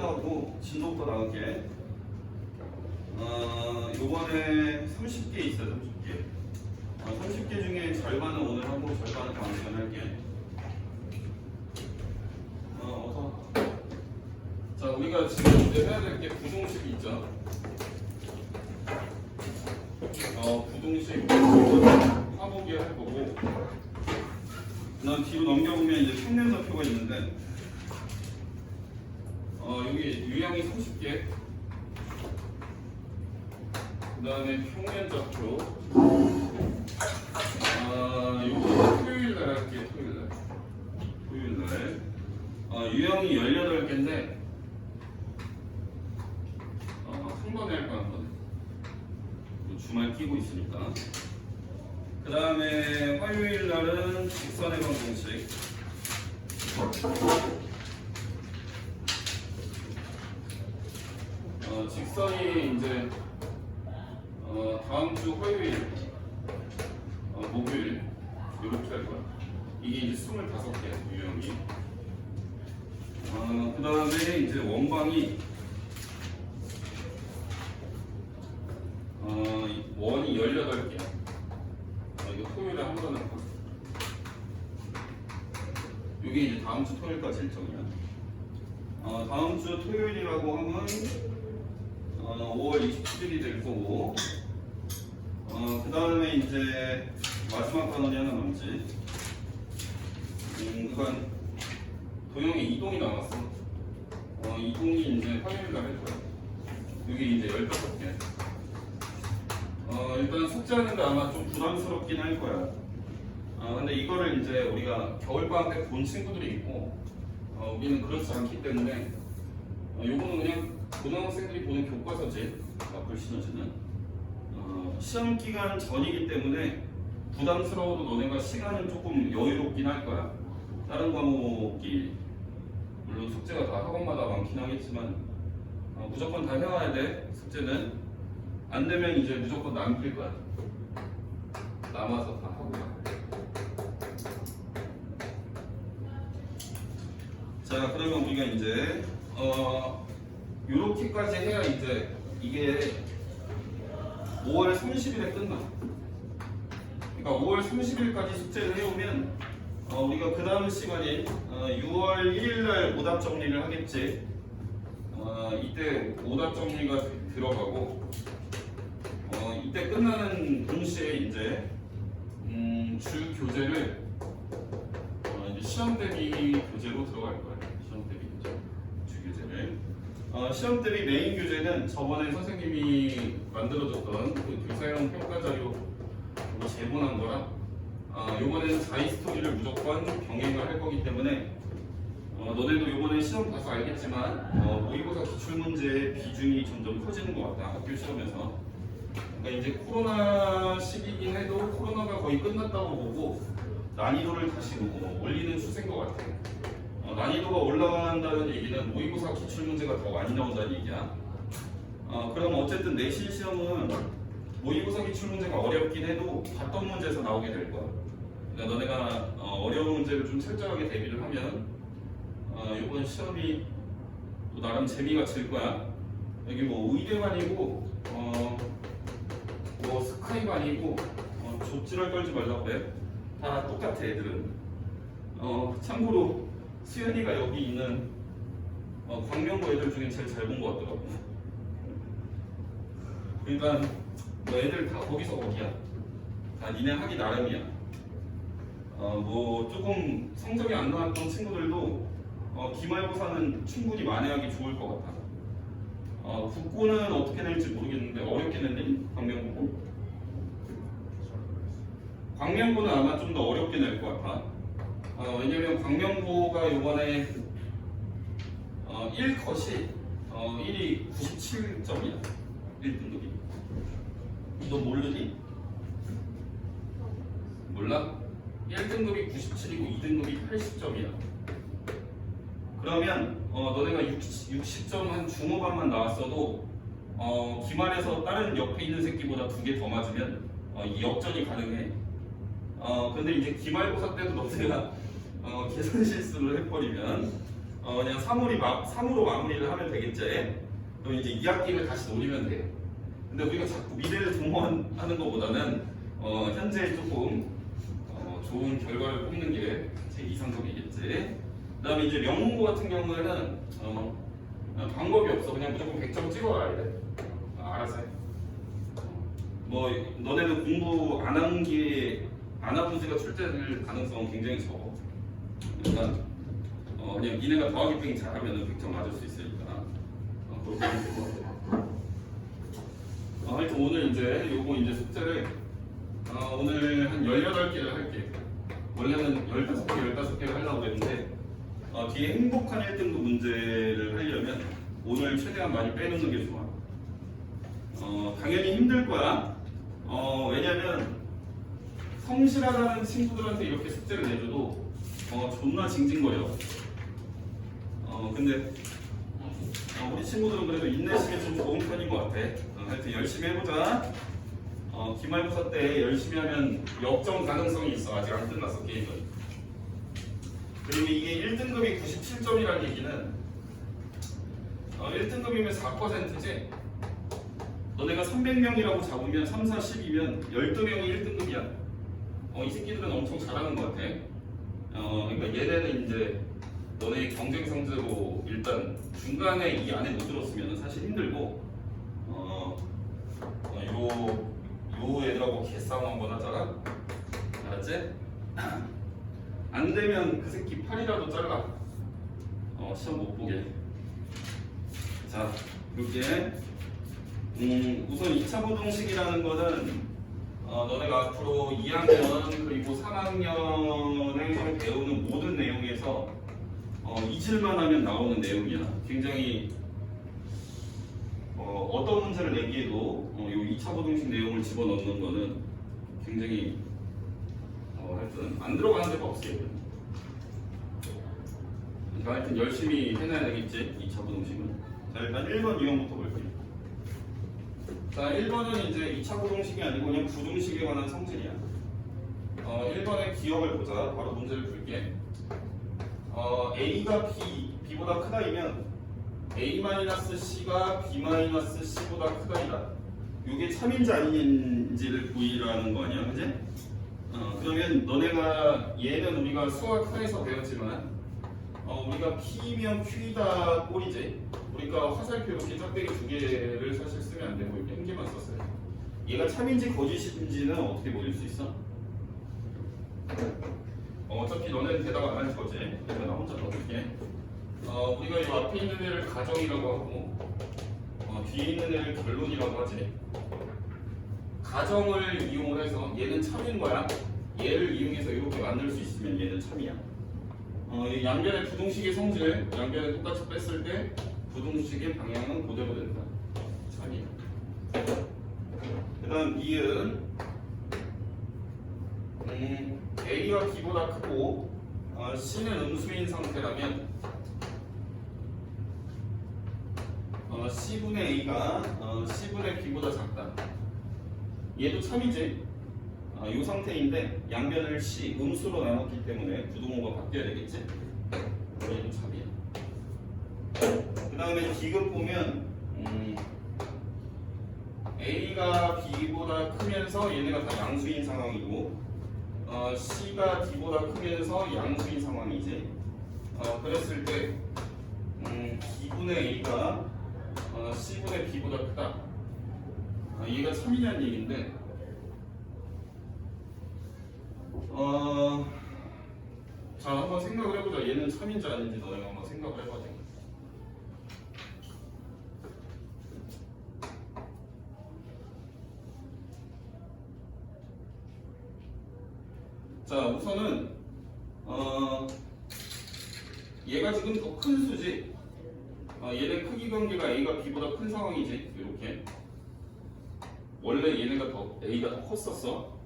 끝나고 진도부터 나갈게. 요번에 30개 있어요. 30개. 30개 중에 절반은 오늘 하고 절반은 다음 시간에 할게. 어서. 자, 우리가 지금 이제 해야 될 게 부동식이 있죠. 부동식 화목이 할 거고, 그다음 뒤로 넘겨보면 이제 평면좌표가 있는데, 여기 유형이 30개, 그다음에 평면좌표. 요거 토요일 날 할게요. 토요일 날. 유형이 18개인데, 한 번에 할 거야, 한 번에. 주말 끼고 있으니까. 그 다음에 화요일 날은 직선의 방정식. 직선이 이제 다음 주 화요일, 목요일 이렇게 할 거야. 이게 이제 25개 유형이. 그 다음에 이제 원방이 원이 18개. 이거 토요일에 한 번에 하고. 이게 이제 다음 주 토요일까지 일정이야. 다음 주 토요일이라고 하면 5월 27일이 될 거고, 그 다음에 이제 마지막 단원이 하나 남지. 그간 도형의 이동이 남았어. 이동이 이제 화요일 날 할 거야. 이게 이제 15개. 일단 숙제하는데 아마 좀 부담스럽긴 할 거야. 근데 이거를 이제 우리가 겨울방학 때 본 친구들이 있고, 우리는 그렇지 않기 때문에, 요거는 그냥 고등학생들이 보는 교과서지, 앞을 시너지는. 시험 기간 전이기 때문에 부담스러워도 너네가 시간은 조금 여유롭긴 할 거야. 다른 과목이, 물론 숙제가 다 학원마다 많긴 하겠지만, 무조건 다 해와야 돼, 숙제는. 안 되면 이제 무조건 남길 거야. 남아서 다 하고. 자, 그러면 우리가 이제 요렇게까지 해야 이제 이게 5월 30일에 끝나. 그러니까 5월 30일까지 숙제를 해오면 우리가 그 다음 시간인 6월 1일날 오답 정리를 하겠지. 이때 오답 정리가 들어가고, 이때 끝나는 동시에 이제 주 교재를 이제 시험 대비 교재로 들어갈 거예요. 시험 대비 교재, 주 교재를. 시험 대비 메인 교재는 저번에 선생님이 만들어줬던 그 교사형 평가 자료 제본한 거라. 요번에는 4이 스토리를 무조건 병행을 할 거기 때문에 너네도 요번에 시험 봐서 알겠지만 모의고사 기출문제의 비중이 점점 커지는 것 같다. 학교 시험에서. 그러니까 이제 코로나 시기이긴 해도 코로나가 거의 끝났다고 보고 난이도를 다시 올리는 추세인 것 같아. 난이도가 올라간다는 얘기는 모의고사 기출문제가 더 많이 나온다는 얘기야. 그럼 어쨌든 내신 시험은 모의고사 기출문제가 어렵긴 해도 봤던 문제에서 나오게 될 거야. 그러니까 너네가 어려운 문제를 좀 철저하게 대비를 하면 이번 시험이 또 나름 재미가 질 거야. 여기 뭐 의대반이고 뭐 스카이반이고 좁지랄 떨지 말라고 그래. 다 똑같아 애들은. 참고로 수연이가 여기 있는 광명고 애들 중에 제일 잘 본 것 같더라고. 그러니까 뭐 애들 다 거기서 거기야. 다 니네 하기 나름이야. 뭐 조금 성적이 안 나왔던 친구들도 기말고사는 충분히 만회하기 좋을 것 같아. 국고는 어떻게 될지 모르겠는데 어렵게 냈니? 광명고? 광명고는 아마 좀 더 어렵게 낼 것 같아. 왜냐면 광명고가 이번에 1컷이 1이 97점이야. 1등급이. 너 모르니? 몰라? 1등급이 97이고 2등급이 80점이야. 그러면 너네가 60점 한 중후반만 나왔어도 기말에서 다른 옆에 있는 새끼보다 2개 더 맞으면 역전이 가능해. 근데 이제 기말고사 때도 너네가 계산 실수를 해버리면 그냥 3으로 마무리를 하면 되겠지. 그럼 이제 2학기를 다시 노리면 돼요. 근데 우리가 자꾸 미래를 도모하는 것보다는 현재 조금 좋은 결과를 뽑는 게 제 이상적이겠지. 그 다음에 이제 명문고 같은 경우에는 방법이 없어. 그냥 무조건 100점 찍어가야 돼. 알아서 해. 뭐 너네는 공부 안 한 문제가 출제될 가능성은 굉장히 적어. 그러니까 그냥 니네가 더하기 빼기 잘하면 100점 맞을 수 있으니까 그렇게 하면 될 것 같아. 하여튼 오늘 이제 숙제를 오늘 한 18개를 할게. 원래는 15개를 하려고 했는데 뒤에 행복한 1등급 문제를 하려면 오늘 최대한 많이 빼놓는 게 좋아. 당연히 힘들 거야. 왜냐면 성실하다는 친구들한테 이렇게 숙제를 내줘도 존나 징징거려. 근데 우리 친구들은 그래도 인내심이 좀 좋은 편인 것 같아. 하여튼 열심히 해보자. 기말고사 때 열심히 하면 역전 가능성이 있어. 아직 안 끝났어 게임은. 그리고 이게 1등급이 97점이라는 얘기는 1등급이면 4%지. 너네가 300명이라고 잡으면 3, 4, 10이면 12명이 1등급이야. 이 새끼들은 엄청 잘하는 것 같아. 그러니까 얘네는 이제 너네 경쟁 상대로 일단 중간에 이 안에 못 들었으면 사실 힘들고 요 애들하고 개싸움 한번 하잖아. 알았지? 안 되면 그 새끼 팔이라도 잘라. 시험 못 보게. 자, 이렇게 우선 2차 부등식이라는 거는 너네가 앞으로 2학년 그리고 3학년에 배우는 모든 내용에서 잊을만 하면 나오는 내용이야. 굉장히 어떤 문제를 내기에도 이 2차 부등식 내용을 집어넣는 거는 굉장히 하여튼 안 들어가는 데가 없어요. 그러니까 하여튼 열심히 해놔야 되겠지. 2차 부등식은. 자, 일단 1번 유형부터 볼게요. 자, 1번은 이제 2차 부등식이 아니고 그냥 부등식에 관한 성질이야. 1번의 기억을 보자. 바로 문제를 풀게. A가 B보다 크다이면 A-C가 B-C보다 크다이다. 이게 참인지 아닌지를 구이라는 거 아니야, 그지? 그러면 너네가 얘는 우리가 수학 크다에서 배웠지만 우리가 P면 Q이다 꼴이지. 우리가 화살표 이렇게 짝대기 두 개를 사실 쓰면 안 되고 이렇게 한 개만 썼어요. 얘가 참인지 거짓인지는 어떻게 보일 수 있어? 어차피 너네는 대답 안 할 거지. 그러면 나 혼자 넣을게. 우리가 이 앞에 있는 애를 가정이라고 하고 뒤에 있는 애를 결론이라고 하지. 가정을 이용을 해서 얘는 참인 거야. 얘를 이용해서 이렇게 만들 수 있으면 얘는 참이야. 양변의 부등식의 성질, 양변에 똑같이 뺐을 때 부등식의 방향은 그대로 된다. 참이야. 그 다음 이은 A가 B보다 크고 C는 음수인 상태라면 C분의 A가 C분의 B보다 작다. 얘도 참이지. 이 상태인데 양변을 C, 음수로 나눴기 때문에 부등호가 바뀌어야 되겠지. 얘도 참이야. 그 다음에 D급 보면 A가 B보다 크면서 얘네가 다 양수인 상황이고 C가 D보다 크면서 양수인 상황이지. 그랬을 때 B분의 A가 C분의 B보다 크다. 얘가 참이냐는 얘기인데 자, 한번 생각을 해보자. 얘는 참인지 아닌지 너네가 한번 생각을 해봐야 돼. 자, 우선은 얘가 지금 더 큰 수지. 얘네 크기 관계가 A가 B보다 큰 상황이지. 이렇게 원래 얘네가 A가 더 컸었어.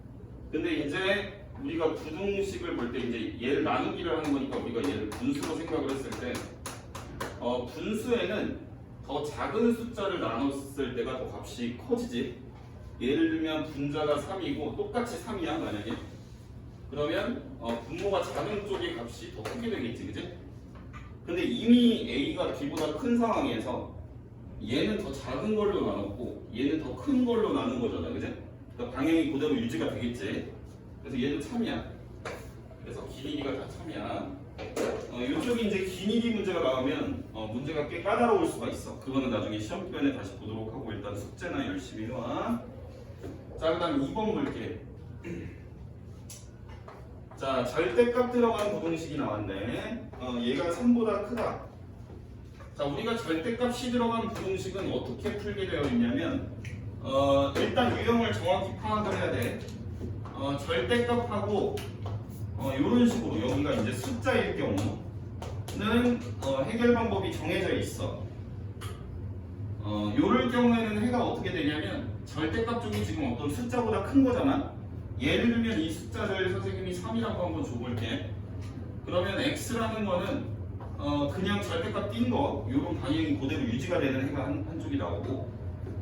근데 이제 우리가 부등식을 볼 때 이제 얘를 나누기를 하는 거니까 우리가 얘를 분수로 생각을 했을 때 분수에는 더 작은 숫자를 나눴을 때가 더 값이 커지지. 예를 들면 분자가 3이고 똑같이 3이야 만약에. 그러면 분모가 작은 쪽의 값이 더 크게 되겠지, 그지? 근데 이미 a가 b보다 큰 상황에서 얘는 더 작은 걸로 나눴고 얘는 더 큰 걸로 나눈 거잖아, 그지? 그러니까 방향이 그대로 유지가 되겠지. 그래서 얘도 참이야. 그래서 길이가 다 참이야. 이쪽이 이제 길이 문제가 나오면 문제가 꽤 까다로울 수가 있어. 그거는 나중에 시험 기간에 다시 보도록 하고 일단 숙제나 열심히 해와. 자, 그다음 2번 볼게. 자, 절대값 들어간 부등식이 나왔네. 얘가 3보다 크다. 자, 우리가 절대값이 들어간 부등식은 어떻게 풀게 되어 있냐면 일단 유형을 정확히 파악을 해야 돼. 절대값하고 이런 식으로 여기가 이제 숫자일 경우는 해결 방법이 정해져 있어. 요럴 경우에는 해가 어떻게 되냐면 절대값 쪽이 지금 어떤 숫자보다 큰 거잖아. 예를 들면 이 숫자를 선생님이 3이라고 한번 줘볼게. 그러면 x라는 거는 그냥 절대값 띈 거, 요런 방향이 그대로 유지가 되는 해가 한쪽이 나오고,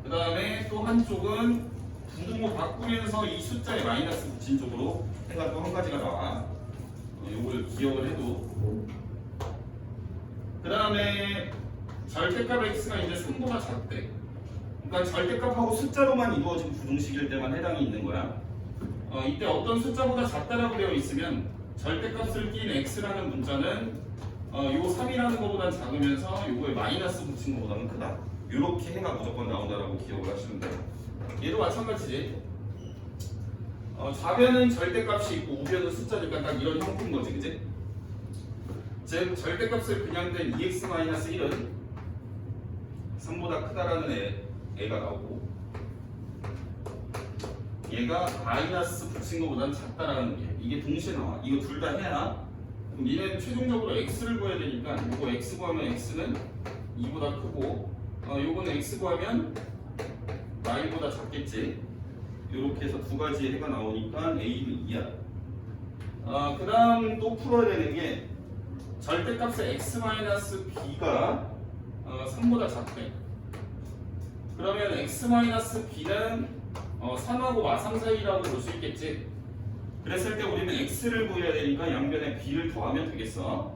그 다음에 또 한쪽은 부등호 바꾸면서 이 숫자에 마이너스 붙인 쪽으로 해가 또 한 가지가 나와. 요걸 기억을 해도. 그 다음에 절대값 x가 이제 3보다 작대. 그러니까 절대값하고 숫자로만 이루어진 부등식일 때만 해당이 있는 거야. 이때 어떤 숫자보다 작다라고 되어 있으면 절대값을 띈 x라는 문자는 요 3이라는 것보다 작으면서 요거에 마이너스 붙인 것보다는 크다. 이렇게 해가 무조건 나온다라고 기억을 하시면 돼요. 얘도 마찬가지지. 좌변은 절대값이 있고 우변은 숫자니까 딱 이런 형태인 거지, 그지? 즉 절대값을 그냥 된 2x-1은 3보다 크다라는 애가 나오고, 얘가 마이너스 붙인 것보다는 작다라는 게 이게 동시에 나와. 이거 둘 다 해야. 그럼 얘는 최종적으로 x를 구해야 되니까 이거 x 구하면 x는 2보다 크고 요거는 x 구하면 y보다 작겠지. 이렇게 해서 두 가지 해가 나오니까 a는 2야. 그 다음 또 풀어야 되는 게 절대값의 x-b가 3보다 작대. 그러면 x-b는 3하고 마상 사이라고 볼 수 있겠지. 그랬을 때 우리는 x를 구해야 되니까 양변에 b를 더하면 되겠어.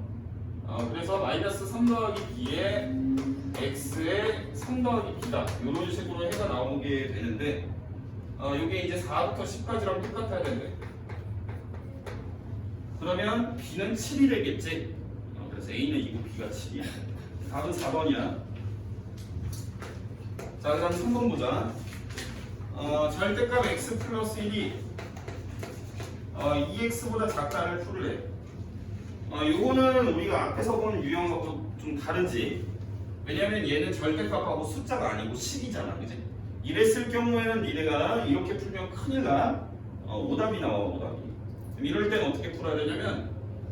그래서 마이너스 3 더하기 b에 x에 3 더하기 b다. 이런 식으로 해가 나오게 되는데 이게 이제 4부터 10까지랑 똑같아야 되는데, 그러면 b는 7이 되겠지. 그래서 a는 2고 b가 7이야. 답은 4번이야. 자, 그 다음 3번 보자. 절대값 x 플러스 1이 2x보다 작다를 풀래. 요거는 우리가 앞에서 본 유형하고 좀 다르지. 왜냐면 얘는 절대값하고 숫자가 아니고 식이잖아, 그지? 이랬을 경우에는 니네가 이렇게 풀면 큰일 나. 오답이 나와, 오답이. 그럼 이럴 때는 어떻게 풀어야 되냐면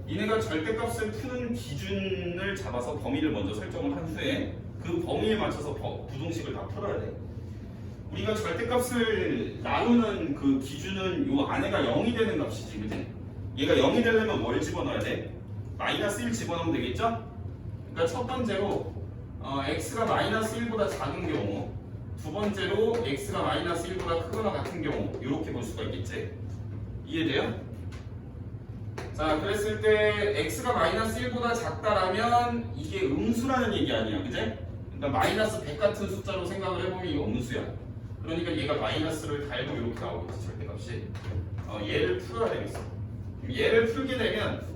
니네가 절대값을 푸는 기준을 잡아서 범위를 먼저 설정을 한 후에 그 범위에 맞춰서 부등식을 다 풀어야 돼. 우리가 절대값을 나누는 그 기준은 요 안에가 0이 되는 값이지, 그지? 얘가 0이 되려면 뭘 집어넣어야 돼? 마이너스 1 집어넣으면 되겠죠? 그러니까 첫 번째로 x가 마이너스 1보다 작은 경우, 두 번째로 x가 마이너스 1보다 크거나 같은 경우, 이렇게 볼 수가 있겠지? 이해돼요? 자, 그랬을 때 x가 마이너스 1보다 작다라면 이게 음수라는 얘기 아니야, 그지? 그러니까 마이너스 100 같은 숫자로 생각을 해보면 이거 음수야. 그러니까 얘가 마이너스를 달고 이렇게 나오겠지, 절대값이. 얘를 풀어야 되겠어. 얘를 풀게 되면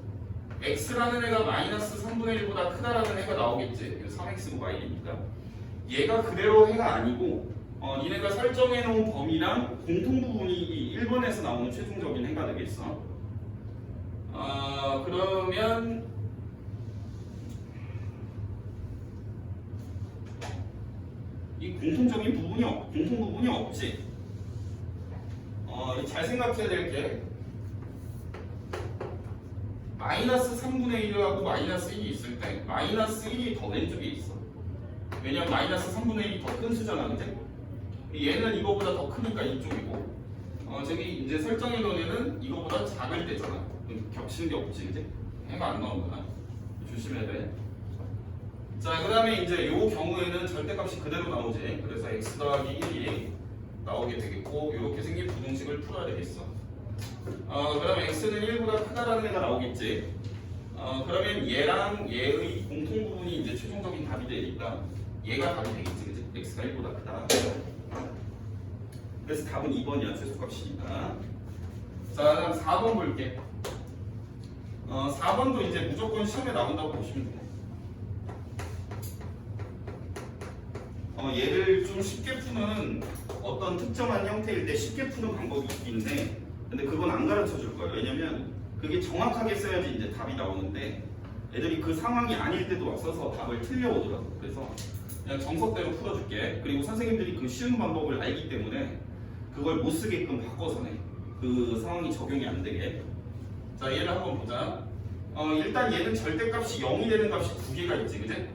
x라는 애가 마이너스 3분의 1보다 크다라는 애가 나오겠지. 3x고 y니까. 얘가 그대로 해가 아니고 니네가 설정해 놓은 범위랑 공통 부분이 이 1번에서 나오는 최종적인 해가 되겠어. 그러면 이 공통적인 공통 부분이 없지. 잘 생각해야 될 게 마이너스 3분의 1하고 마이너스 1이 있을 때 마이너스 1이 더 왼쪽에 있어. 왜냐면 마이너스 3분의 1이 더 큰 수잖아, 그치? 얘는 이거보다 더 크니까 이쪽이고 저기 이제 설정해 놓은 애는 이거보다 작을 때잖아. 겹치는 게 없지, 그치? 해가 안 나오구나. 조심해야 돼. 자, 그 다음에 이제 요 경우에는 절대값이 그대로 나오지. 그래서 x 더하기 1이 나오게 되겠고, 이렇게 생긴 부등식을 풀어야 되겠어. 그 다음에 x는 1보다 크다라는 애가 나오겠지. 그러면 얘랑 얘의 공통 부분이 이제 최종적인 답이 되니까 얘가 답이 되겠지, 그치? x가 1보다 크다. 그래서 답은 2번이야, 최소값이니까. 자, 그다음 4번 볼게. 4번도 이제 무조건 시험에 나온다고 보시면 돼. 얘를 좀 쉽게 푸는 어떤 특정한 형태일 때 쉽게 푸는 방법이 있긴 해. 근데 그건 안 가르쳐 줄 거예요. 왜냐면 그게 정확하게 써야지 이제 답이 나오는데 애들이 그 상황이 아닐 때도 막 써서 답을 틀려오더라고. 그래서 그냥 정석대로 풀어줄게. 그리고 선생님들이 그 쉬운 방법을 알기 때문에 그걸 못 쓰게끔 바꿔서 내. 그 상황이 적용이 안 되게. 자, 얘를 한번 보자. 일단 얘는 절대값이 0이 되는 값이 두 개가 있지, 그지?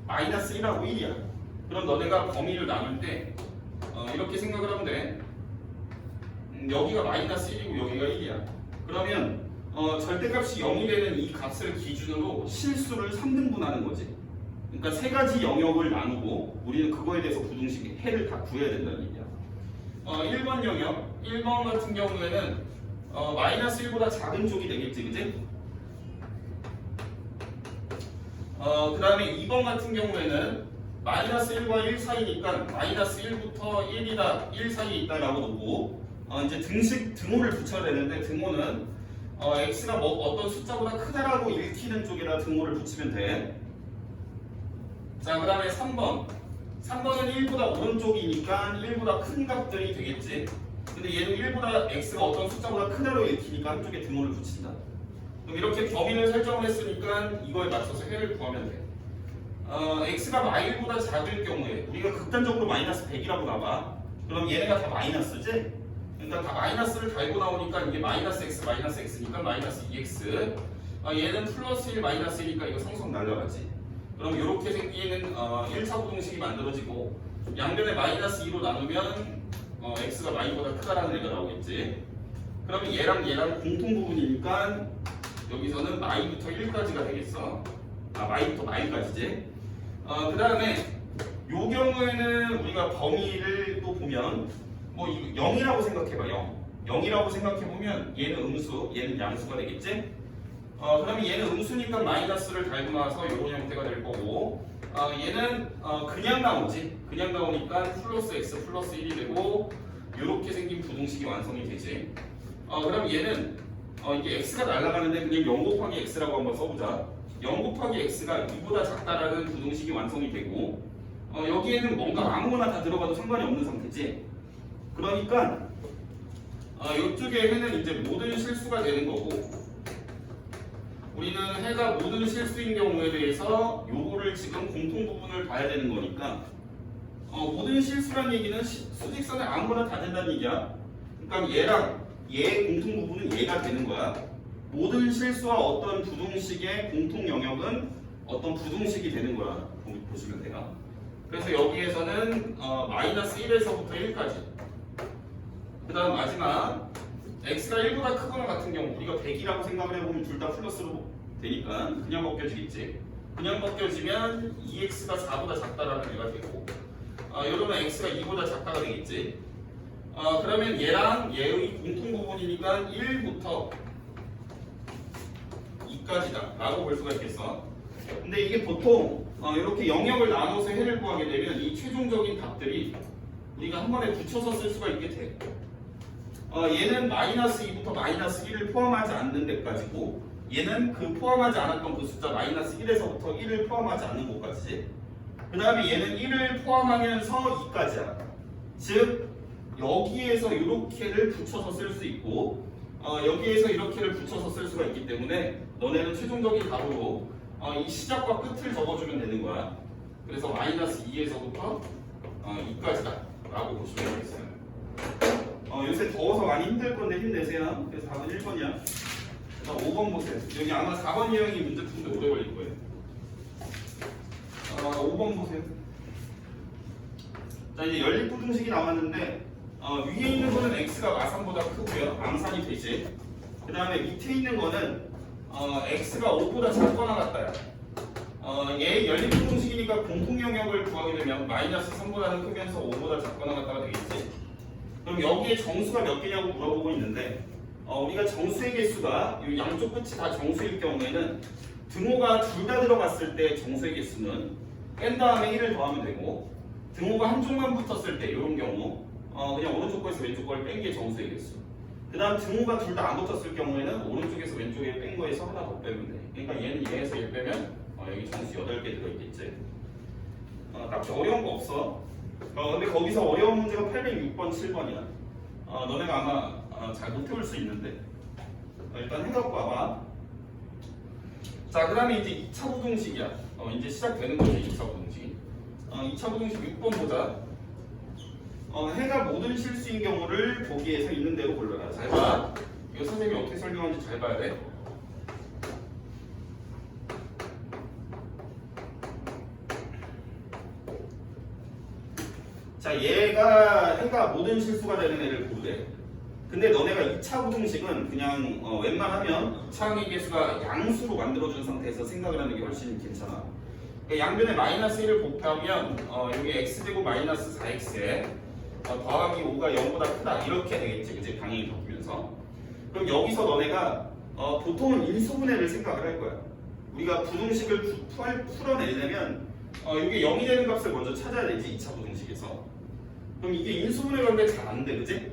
마이너스 1하고 1이야. 그럼 너네가 범위를 나눌 때 이렇게 생각을 하면 돼. 여기가 마이너스 1이고 여기가 1이야. 그러면 절대값이 0이 되는 이 값을 기준으로 실수를 3등분하는 거지. 그러니까 세 가지 영역을 나누고 우리는 그거에 대해서 부등식 해를 다 구해야 된다는 얘기야. 1번 영역, 1번 같은 경우에는 마이너스 1보다 작은 쪽이 되겠지, 그지? 그 다음에 2번 같은 경우에는 마이너스 1과 1 사이니까 마이너스 1부터 1 사이에 있다라고 놓고 이제 등호를 붙여야 되는데 등호는 x가 뭐 어떤 숫자보다 크다라고 읽히는 쪽에다 등호를 붙이면 돼. 자, 그 다음에 3번. 3번은 1보다 오른쪽이니까 1보다 큰 값들이 되겠지. 근데 얘는 1보다 x가 어떤 숫자보다 크다로 읽히니까 한쪽에 등호를 붙인다. 그럼 이렇게 범위를 설정을 했으니까 이거에 맞춰서 해를 구하면 돼. x가 마일보다 작을 경우에 우리가 극단적으로 마이너스 100이라고 나와. 그럼 얘네가 다 마이너스지? 그러니까 다 마이너스를 달고 나오니까 이게 마이너스 x니까 마이너스 2x. 얘는 플러스 1 마이너스 1이니까 이거 상수함 날라가지. 그럼 이렇게 생기는 1차 부등식이 만들어지고 양변에 마이너스 2로 나누면 x가 마이보다 크다라는 얘가 나오겠지. 그러면 얘랑 공통 부분이니까 여기서는 마이부터 1까지가 되겠어. 마이부터 마이까지지. 그 다음에 요 경우에는 우리가 범위를 또 보면 뭐 0이라고 생각해봐. 0이라고 생각해보면 얘는 음수, 얘는 양수가 되겠지. 그러면 얘는 음수니까 마이너스를 달고 나서 이런 형태가 될 거고 얘는 그냥 나오지. 그냥 나오니까 플러스 x 플러스 1이 되고 이렇게 생긴 부등식이 완성이 되지. 그럼 얘는 이게 x가 날아가는데 그냥 0 곱하기 x라고 한번 써보자. 0 곱하기 x가 2보다 작다라는 부등식이 완성이 되고 여기에는 뭔가 아무거나 다 들어가도 상관이 없는 상태지. 그러니까 이쪽에 해는 이제 모든 실수가 되는 거고 우리는 해가 모든 실수인 경우에 대해서 요거를 지금 공통 부분을 봐야 되는 거니까 모든 실수란 얘기는 수직선에 아무거나 다 된다는 얘기야. 그러니까 얘랑 얘의 공통 부분은 얘가 되는 거야. 모든 실수와 어떤 부등식의 공통 영역은 어떤 부등식이 되는 거야. 보시면 돼요. 그래서 여기에서는 마이너스 1에서부터 1까지. 그 다음 마지막 x가 1보다 크거나 같은 경우 우리가 100이라고 생각을 해보면 둘 다 플러스로 되니까 그냥 벗겨지겠지. 그냥 벗겨지면 2x가 4보다 작다라는 얘가 되고 이러면 x가 2보다 작다가 되겠지. 그러면 얘랑 얘의 공통 부분이니까 1부터 2까지다 라고 볼 수가 있겠어. 근데 이게 보통 이렇게 영역을 나눠서 해를 구하게 되면 이 최종적인 답들이 우리가 한 번에 붙여서 쓸 수가 있게 돼. 얘는 마이너스 2부터 마이너스 1을 포함하지 않는 데까지고 얘는 그 포함하지 않았던 그 숫자 마이너스 1에서부터 1을 포함하지 않는 곳까지지. 그 다음에 얘는 1을 포함하면서 2까지야. 즉 여기에서 이렇게를 붙여서 쓸 수 있고 여기에서 이렇게를 붙여서 쓸 수가 있기 때문에 너네는 최종적인 답으로 이 시작과 끝을 적어주면 되는 거야. 그래서 마이너스 2에서부터 2까지다 라고 보시면 되겠어요. 요새 더워서 많이 힘들 건데 힘내세요. 그래서 답은 1번이야. 자, 5번 보세요. 여기 아마 4번 유형이 문제 푸는데 오래 걸릴 거예요. 5번 보세요. 자, 이제 연립부등식이 나왔는데 위에 있는 거는 x가 마산보다 크고요. 암산이 되지. 그 다음에 밑에 있는 거는 x가 5보다 작거나 같다요. 얘 연립부등식이니까 공통 영역을 구하게 되면 마이너스 3보다는 크면서 5보다 작거나 같다가 되겠지. 그럼 여기에 정수가 몇 개냐고 물어보고 있는데 우리가 정수의 개수가 이 양쪽 끝이 다 정수일 경우에는 등호가 둘 다 들어갔을 때 정수의 개수는 뺀 다음에 1을 더하면 되고, 등호가 한쪽만 붙었을 때 이런 경우 그냥 오른쪽 거에서 왼쪽 거를 뺀 게 정수의 개수. 그 다음 등호가 둘 다 안 붙었을 경우에는 오른쪽에서 왼쪽에 뺀 거에서 하나 더 빼면 돼. 그러니까 얘는 얘에서 얘 빼면 여기 정수 8개 들어있겠지. 딱히 어려운 거 없어. 근데 거기서 어려운 문제가 806번, 7번이야. 너네가 아마 잘 못 해올 수 있는데 일단 해갖고 와봐. 자, 그 다음에 이제 2차 부등식이야. 이제 시작되는 거지, 2차 부등식. 2차 부등식 6번 보자. 해가 모든 실수인 경우를 보기에서 있는 대로 골라라. 잘 봐. 이거 선생님이 어떻게 설명하는지 잘 봐야 돼. 자, 얘가 해가 모든 실수가 되는 애를 보래. 근데 너네가 2차 부등식은 그냥 웬만하면 2차항의 개수가 양수로 만들어준 상태에서 생각을 하는 게 훨씬 괜찮아. 그러니까 양변에 마이너스 1을 곱하면 여기 x제곱 마이너스 4x에 더하기 5가 0보다 크다 이렇게 되겠지, 그치? 방향이 바뀌면서. 그럼 여기서 너네가 보통은 인수분해를 생각을 할 거야. 우리가 부등식을 풀어내려면 이게 0이 되는 값을 먼저 찾아야 되지, 2차 부등식에서. 그럼 이게 인수분해가 근데 잘 안 돼, 그치?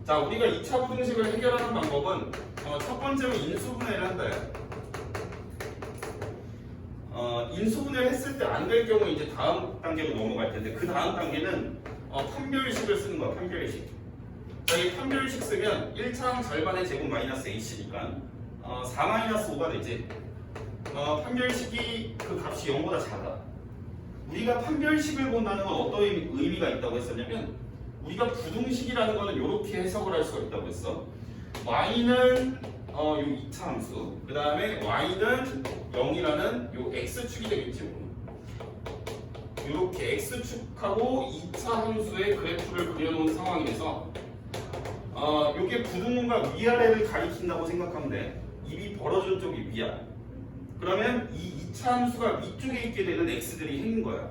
자, 우리가 2차 부등식을 해결하는 방법은 첫 번째로 인수분해를 한다. 인수분해를 했을 때 안 될 경우 이제 다음 단계로 넘어갈 텐데, 그 다음 단계는 판별식을 쓰는 거야. 판별식. 자, 이 판별식 쓰면 1차항 절반의 제곱 마이너스 h니까 4 마이너스 5가 되지. 판별식이 그 값이 0보다 작아. 우리가 판별식을 본다는 건 어떤 의미가 있다고 했었냐면, 우리가 부등식이라는 거는 이렇게 해석을 할 수가 있다고 했어. y는 요 2차 함수, 그 다음에 y는 0이라는 요 x축이 되겠지. 이렇게 x축하고 2차 함수의 그래프를 그려놓은 상황에서 이게 부등호가 위아래를 가리킨다고 생각하면 돼. 입이 벌어진 쪽이 위야. 그러면 이 2차 함수가 위쪽에 있게 되는 x들이 행인 거야.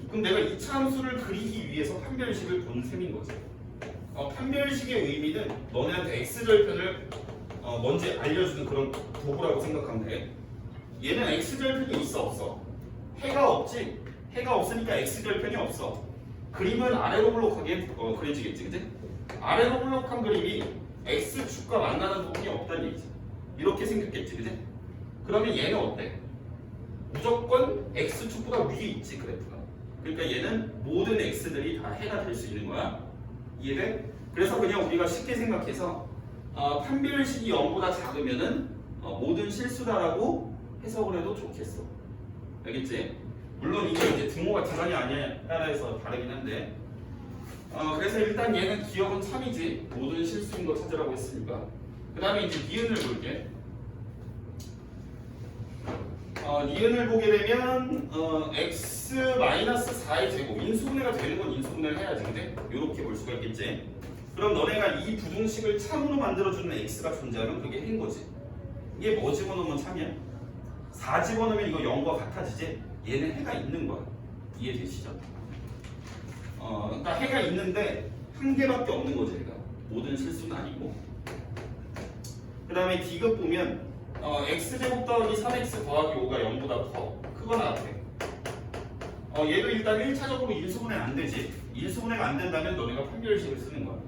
그럼 내가 2차 함수를 그리기 위해서 판별식을 본 셈인 거지. 판별식의 의미는 너네한테 x절편을 먼저 알려주는 그런 도구라고 생각하면 돼. 얘는 x절편이 있어 없어? 해가 없지? 해가 없으니까 x절편이 없어. 그림은 아래로 블록하게 그려지겠지, 그치? 아래로 블록한 그림이 x축과 만나는 부분이 없다는 얘기지. 이렇게 생겼겠지, 그치? 그러면 얘는 어때? 무조건 x축보다 위에 있지, 그래프가. 그러니까 얘는 모든 x들이 다 해가 될 수 있는 거야. 이해돼? 그래서 그냥 우리가 쉽게 생각해서 판별식이 0보다 작으면은 모든 실수다라고 해석을 해도 좋겠어. 알겠지? 물론 이게 이제 등호가 기반이 아니냐에 따라서 다르긴 한데, 그래서 일단 얘는 기억은 참이지. 모든 실수인 거 찾으라고 했으니까. 그 다음에 이제 니은을 볼게. 니은을 보게 되면 x-4의 제곱, 인수분해가 되는 건 인수분해를 해야지, 근데 이렇게 볼 수가 있겠지. 그럼 너네가 이 부등식을 참으로 만들어주는 x가 존재하면 그게 해인 거지. 이게 뭐 집어넣으면 참이야? 4 집어넣으면 이거 0과 같아지지? 얘는 해가 있는 거야. 이해되시죠? 그러니까 해가 있는데 한 개밖에 없는 거지, 얘가. 모든 실수는 아니고. 그 다음에 D급 보면 x제곱 더하기 3x 더하기 5가 0보다 크거나 같아. 얘도 일단 1차적으로 인수분해 안 되지. 인수분해가 안 된다면 너네가 판별식을 쓰는 거야.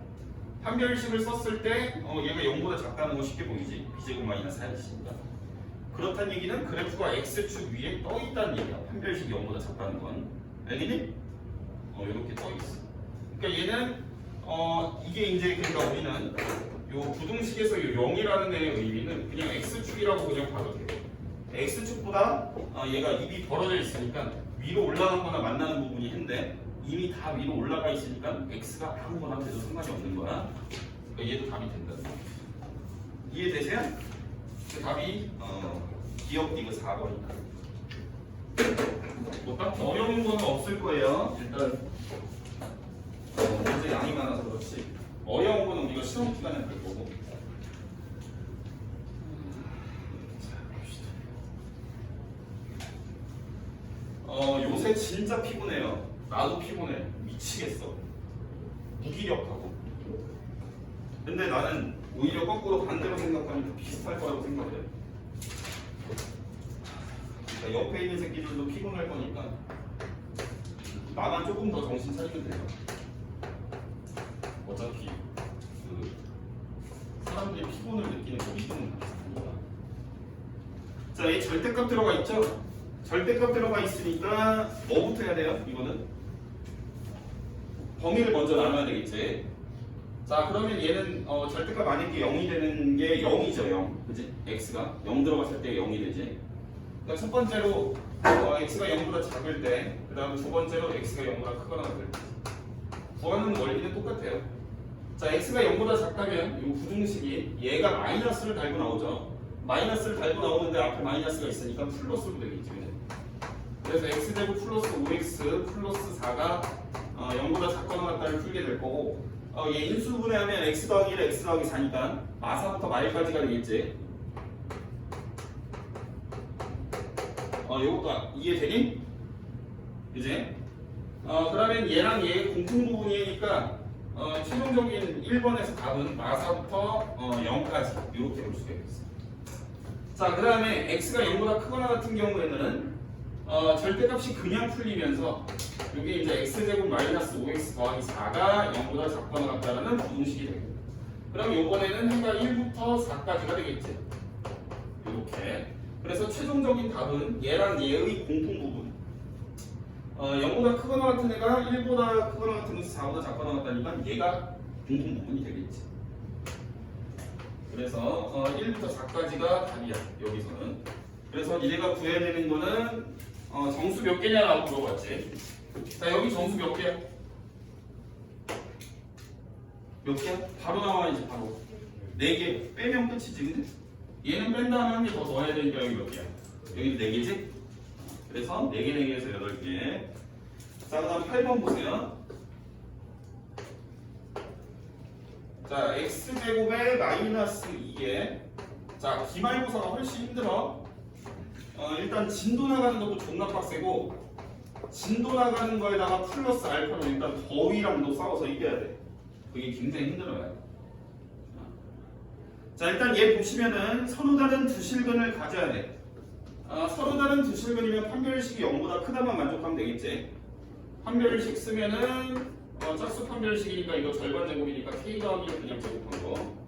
판별식을 썼을 때 얘가 0보다 작다는 거 쉽게 보이지. b제곱 마이너스 4x니까. 그렇다는 얘기는 그래프가 x축 위에 떠 있다는 얘기야. 판별식이 0보다 작다는 건. 알겠니? 이렇게 떠 있어. 그러니까 얘는 이게 이제 그러니까 우리는 요 부등식에서 요 0이라는 애의 의미는 그냥 x축이라고 그냥 봐도 돼. x축보다 얘가 입이 벌어져 있으니까 위로 올라간 거나 만나는 부분이 한데, 이미 다 위로 올라가 있으니까 x가 아무거나 돼도 상관이 없는 거야. 그러니까 얘도 답이 된다. 이해되세요? 그 답이 기억 디귿 4번이니까. 뭐 딱히 어려운 건 없을 거예요. 일단 문제 양이 많아서 그렇지. 어려운 거는 우리가 시험 기간에 볼 거고. 요새 진짜 피곤해요. 나도 피곤해. 미치겠어. 무기력하고. 근데 나는 오히려 거꾸로 반대로 생각하면 더 비슷할 거라고 생각해. 그러니까 옆에 있는 새끼들도 피곤할 거니까 나만 조금 더 정신 차리면 돼요. 어차피 그 사람들이 피곤을 느끼는 그 리듬은 비슷하니까. 자, 이 절대값 들어가 있죠? 절대값 들어가 있으니까 뭐부터 해야 돼요? 이거는 범위를 먼저 나눠야 되겠지. 자, 그러면 얘는 절대값 만약에 0이 되는 게 0이죠. 0. 그치? x가 0 들어갔을 때 0이 되지. 그러니까 첫 번째로 x가 0보다 작을 때, 그 다음 두 번째로 x가 0보다 크거나 같을 때. 구하는 원리는 똑같아요. 자, x가 0보다 작다면 이 부등식이 얘가 마이너스를 달고 나오죠. 마이너스를 달고 나오는데 앞에 마이너스가 있으니까 플러스로 되겠죠. 그래서 x제곱 플러스 5x 플러스 4가 0보다 작거나 같다를 풀게 될 거고, 얘 인수분해하면 x 더하기 1, x 더하기 4니까 마사부터 마일까지가 되겠지. 요것도 이해되니? 그지? 그러면 얘랑 얘의 공통 부분이니까 최종적인 1번에서 답은 마사부터 0까지 이렇게 볼 수가 있겠어. 자, 그 다음에 x가 0보다 크거나 같은 경우에는 절대값이 그냥 풀리면서 이게 이제 x제곱 마이너스 5x 더하기 4가 0보다 작거나 같다라는 부등식이 되고, 그럼 이번에는 해가 1부터 4까지가 되겠지. 이렇게. 그래서 최종적인 답은 얘랑 얘의 공통 부분. 0보다 크거나 같은 애가 1보다 크거나 같으면서 4보다 작거나 같다니까 얘가 공통 부분이 되겠지. 그래서 1부터 4까지가 답이야, 여기서는. 그래서 얘가 구해야 되는 거는 정수 몇 개냐라고 물어봤지. 자, 여기 정수 몇 개야? 몇 개야? 바로 나와야지, 바로. 4개. 빼면 끝이지, 근데? 얘는 뺀 다음에 한 개 더 넣어야 되니까 여기 몇 개야? 여기 4개지? 그래서 4개, 4개에서 8개. 자, 그 다음 8번 보세요. 자, x제곱에 마이너스 2개. 자, 기말고사가 훨씬 힘들어. 일단 진도 나가는 것도 존나 빡세고, 진도 나가는 거에다가 플러스 알파로 일단 더위랑도 싸워서 이겨야 돼. 그게 굉장히 힘들어요. 자, 일단 얘 보시면은 서로 다른 두 실근을 가져야 돼. 서로 다른 두 실근이면 판별식이 0보다 크다만 만족하면 되겠지. 판별식 쓰면은 짝수 판별식이니까 이거 절반 제곱이니까 k 더하기를 그냥 제곱한 거.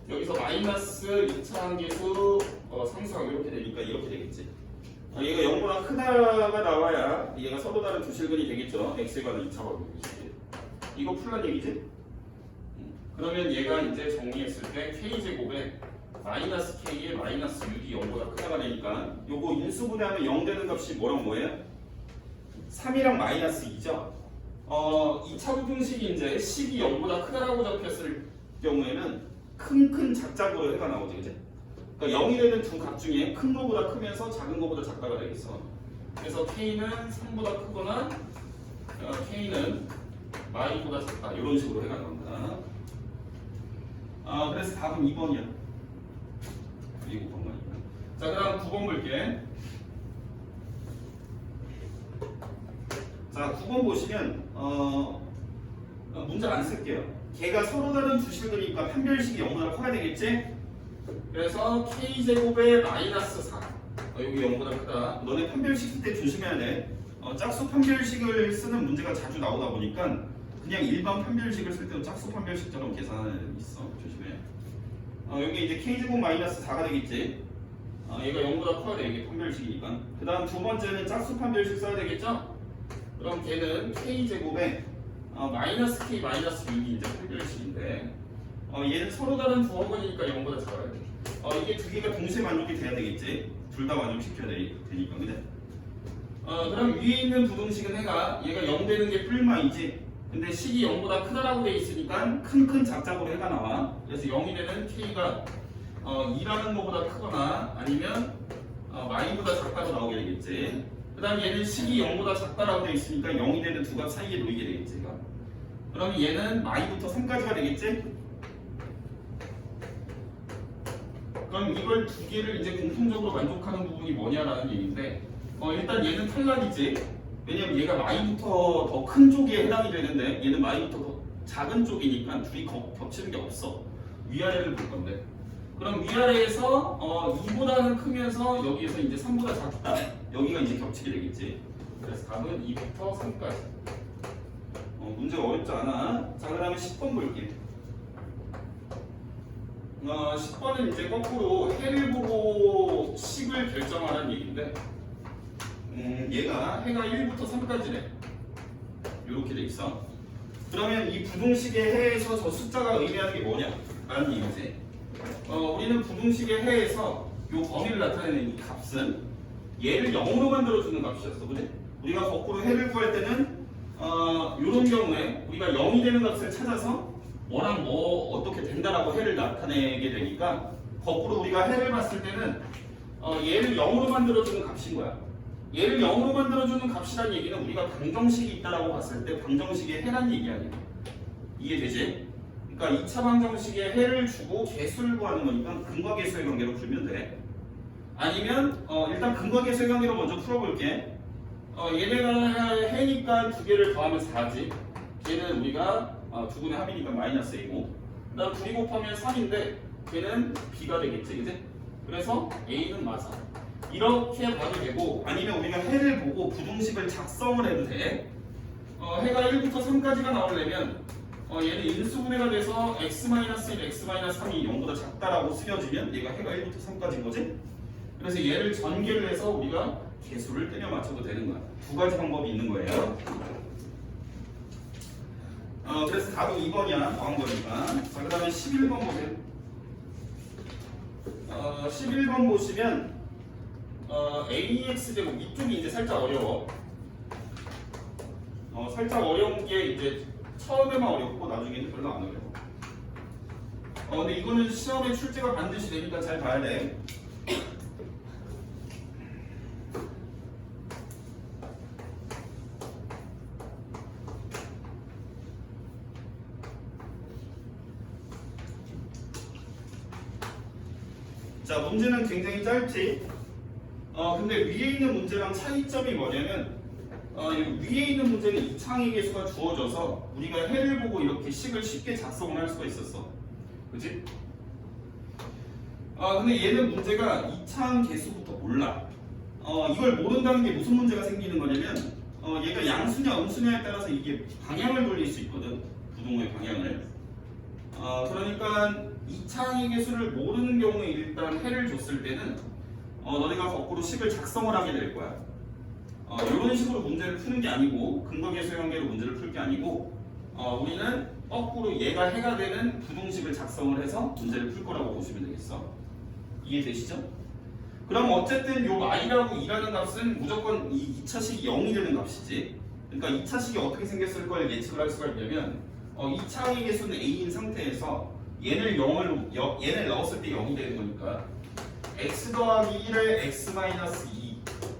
여기서 마이너스 2차 함계수 상수하고 이렇게 되니까 이렇게 되겠지. 얘가 0보다 크다가 나와야 얘가 서로 다른 두 실근이 되겠죠. x에 관한 2차 방정식이. 이거 풀란 얘기지? 그러면 얘가 이제 정리했을 때 k제곱에 마이너스 k에 마이너스 6이 0보다 크다가 되니까 요거 인수분해하면 0 되는 값이 뭐랑 뭐예요? 3이랑 마이너스 2죠. 2차 부등식이 이제 식이 0보다 크다라고 잡혔을 경우에는 큰 작작으로 해가 나오지, 그치? 그러니까 0이 되는 두 값 중에 큰 거보다 크면서 작은 거보다 작다가 되겠어. 그래서 k는 3보다 크거나 k는 마이보다 작다 이런 식으로 해가 나온다. 그래서 답은 2번이야. 그리고 9번이니까. 자, 그 다음 9번 볼게. 자, 9번 보시면 문제 안 쓸게요. 걔가 서로 다른 두 실근이니까 판별식이 0보다 커야 되겠지? 그래서 k제곱에 마이너스 4 여기 0보다 크다. 너네 판별식 쓸 때 조심해야 돼. 짝수 판별식을 쓰는 문제가 자주 나오다 보니까 그냥 일반 판별식을 쓸 때도 짝수 판별식처럼 계산하는 애들 있어. 조심해. 여기 이제 k제곱 마이너스 4가 되겠지. 얘가 0보다 커야 돼. 이게 판별식이니까. 그 다음 두 번째는 짝수 판별식 써야 되겠죠? 그럼 걔는 k제곱에 마이너스 k 마이너스 6이 이제 판별식인데 얘는 서로 다른 두 어근이니까 0보다 작아야 돼. 이게 두 개가 동시에 만족이 돼야 되겠지. 둘 다 만족시켜야 되니까, 그래? 그럼 위에 있는 부등식은 얘가 0 되는 게 뿔마이지. 근데 식이 0보다 크다라고 돼 있으니까 큰 작작으로 해가 나와. 그래서 0이 되는 k가 2라는 거보다 크거나 아니면 마이보다 작다고 나오게 되겠지. 그 다음에 얘는 식이 0보다 작다라고 돼 있으니까 0이 되는 두 값 사이에 놓이게 되겠지. 그럼 얘는 마이부터 3까지가 되겠지. 그럼 이걸 두 개를 이제 공통적으로 만족하는 부분이 뭐냐라는 얘기인데 일단 얘는 탈락이지. 왜냐면 얘가 마이부터 더 큰 쪽에 해당이 되는데 얘는 마이부터 더 작은 쪽이니까 둘이 겹치는 게 없어. 위아래를 볼 건데. 그럼 위아래에서 2보다는 크면서 여기에서 이제 3보다 작다. 여기가 이제 겹치게 되겠지. 그래서 답은 2부터 3까지. 문제가 어렵지 않아. 자, 그 다음에 10번 볼게. 10번은 이제 거꾸로 해를 보고 식을 결정하라는 얘기인데, 얘가 해가 1부터 3까지래. 이렇게 돼 있어. 그러면 이 부등식의 해에서 저 숫자가 의미하는 게 뭐냐? 라는 얘기지. 우리는 부등식의 해에서 이 범위를 나타내는 이 값은 얘를 0으로 만들어주는 값이었어. 그지? 우리가 거꾸로 해를 구할 때는 이런 경우에 우리가 0이 되는 값을 찾아서 뭐랑 뭐 어떻게 된다라고 해를 나타내게 되니까 거꾸로 우리가 해를 봤을 때는 얘를 0으로 만들어주는 값인 거야. 얘를 0으로 만들어주는 값이란 얘기는 우리가 방정식이 있다라고 봤을 때 방정식의 해란 얘기 아니야. 이해되지? 그러니까 2차 방정식의 해를 주고 개수를 구하는 거니까 근과계수의 관계로 풀면 돼. 아니면 일단 근과계수의 관계로 먼저 풀어볼게. 얘네가 해니까 두 개를 더하면 4지. 걔는 우리가 두 분의 합이니까 마이너스 A고, 그 다음 둘이 곱하면 3인데 걔는 B가 되겠지, 그지? 그래서 A는 맞아. 이렇게 봐도 되고, 아니면 우리가 해를 보고 부등식을 작성을 해도 돼. 해가 1부터 3까지가 나오려면 얘는 인수분해가 돼서 x-1, x-3이 0보다 작다라고 쓰여지면 얘가 해가 1부터 3까지인 거지? 그래서 얘를 전개를 해서 우리가 개수를 때려 맞춰도 되는 거야. 두 가지 방법이 있는 거예요. 그래서 답은 2번이야. 더한 거니까. 자, 그 다음에 11번 보세요. 11번 보시면 AX제곱 이쪽이 이제 살짝 어려워. 살짝 어려운 게 이제 처음에만 어렵고 나중에는 별로 안 어려워. 근데 이거는 시험에 출제가 반드시 되니까 잘 봐야 돼. 자, 문제는 굉장히 짧지. 근데 위에 있는 문제랑 차이점이 뭐냐면 위에 있는 문제는 이창의 개수가 주어져서 우리가 해를 보고 이렇게 식을 쉽게 작성을 할 수가 있었어. 그치? 근데 얘는 문제가 이창 개수부터 몰라. 이걸 모른다는 게 무슨 문제가 생기는 거냐면 얘가 양수냐 음수냐에 따라서 이게 방향을 돌릴 수 있거든. 부동의 방향을. 그러니까 이창의 개수를 모르는 경우에 일단 해를 줬을 때는 너네가 거꾸로 식을 작성을 하게 될 거야. 이런 식으로 문제를 푸는 게 아니고 근거계수의 관계로 문제를 풀 게 아니고 우리는 거꾸로 얘가 해가 되는 부등식을 작성을 해서 문제를 풀 거라고 보시면 되겠어. 이해되시죠? 그럼 어쨌든 요 i라고 2라는 값은 무조건 이 2차식이 0이 되는 값이지. 그러니까 2차식이 어떻게 생겼을 걸 예측을 할 수가 있냐면 2차의 개수는 a인 상태에서 얘를 넣었을 때 0이 되는 거니까 x 더하기 1에 x 마이너스 2.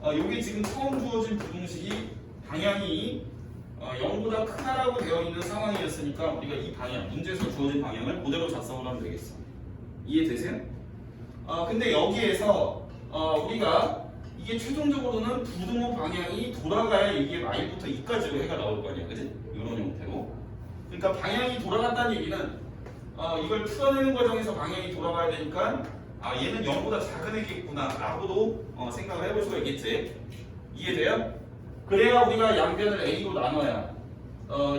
요게 지금 처음 주어진 부등식이 방향이 0보다 크다라고 되어 있는 상황이었으니까 우리가 이 방향, 문제에서 주어진 방향을 그대로 작성을 하면 되겠어. 이해되세요? 근데 여기에서 우리가 이게 최종적으로는 부등호 방향이 돌아가야 이게 마일부터 2까지로 해가 나올 거 아니야, 그지? 이런 형태로. 그러니까 방향이 돌아갔다는 얘기는 이걸 풀어내는 과정에서 방향이 돌아가야 되니까 얘는 0보다 작은 애겠구나 라고도 생각을 해볼 수가 있겠지. 이해돼요? 그래야 우리가 양변을 a로 나눠야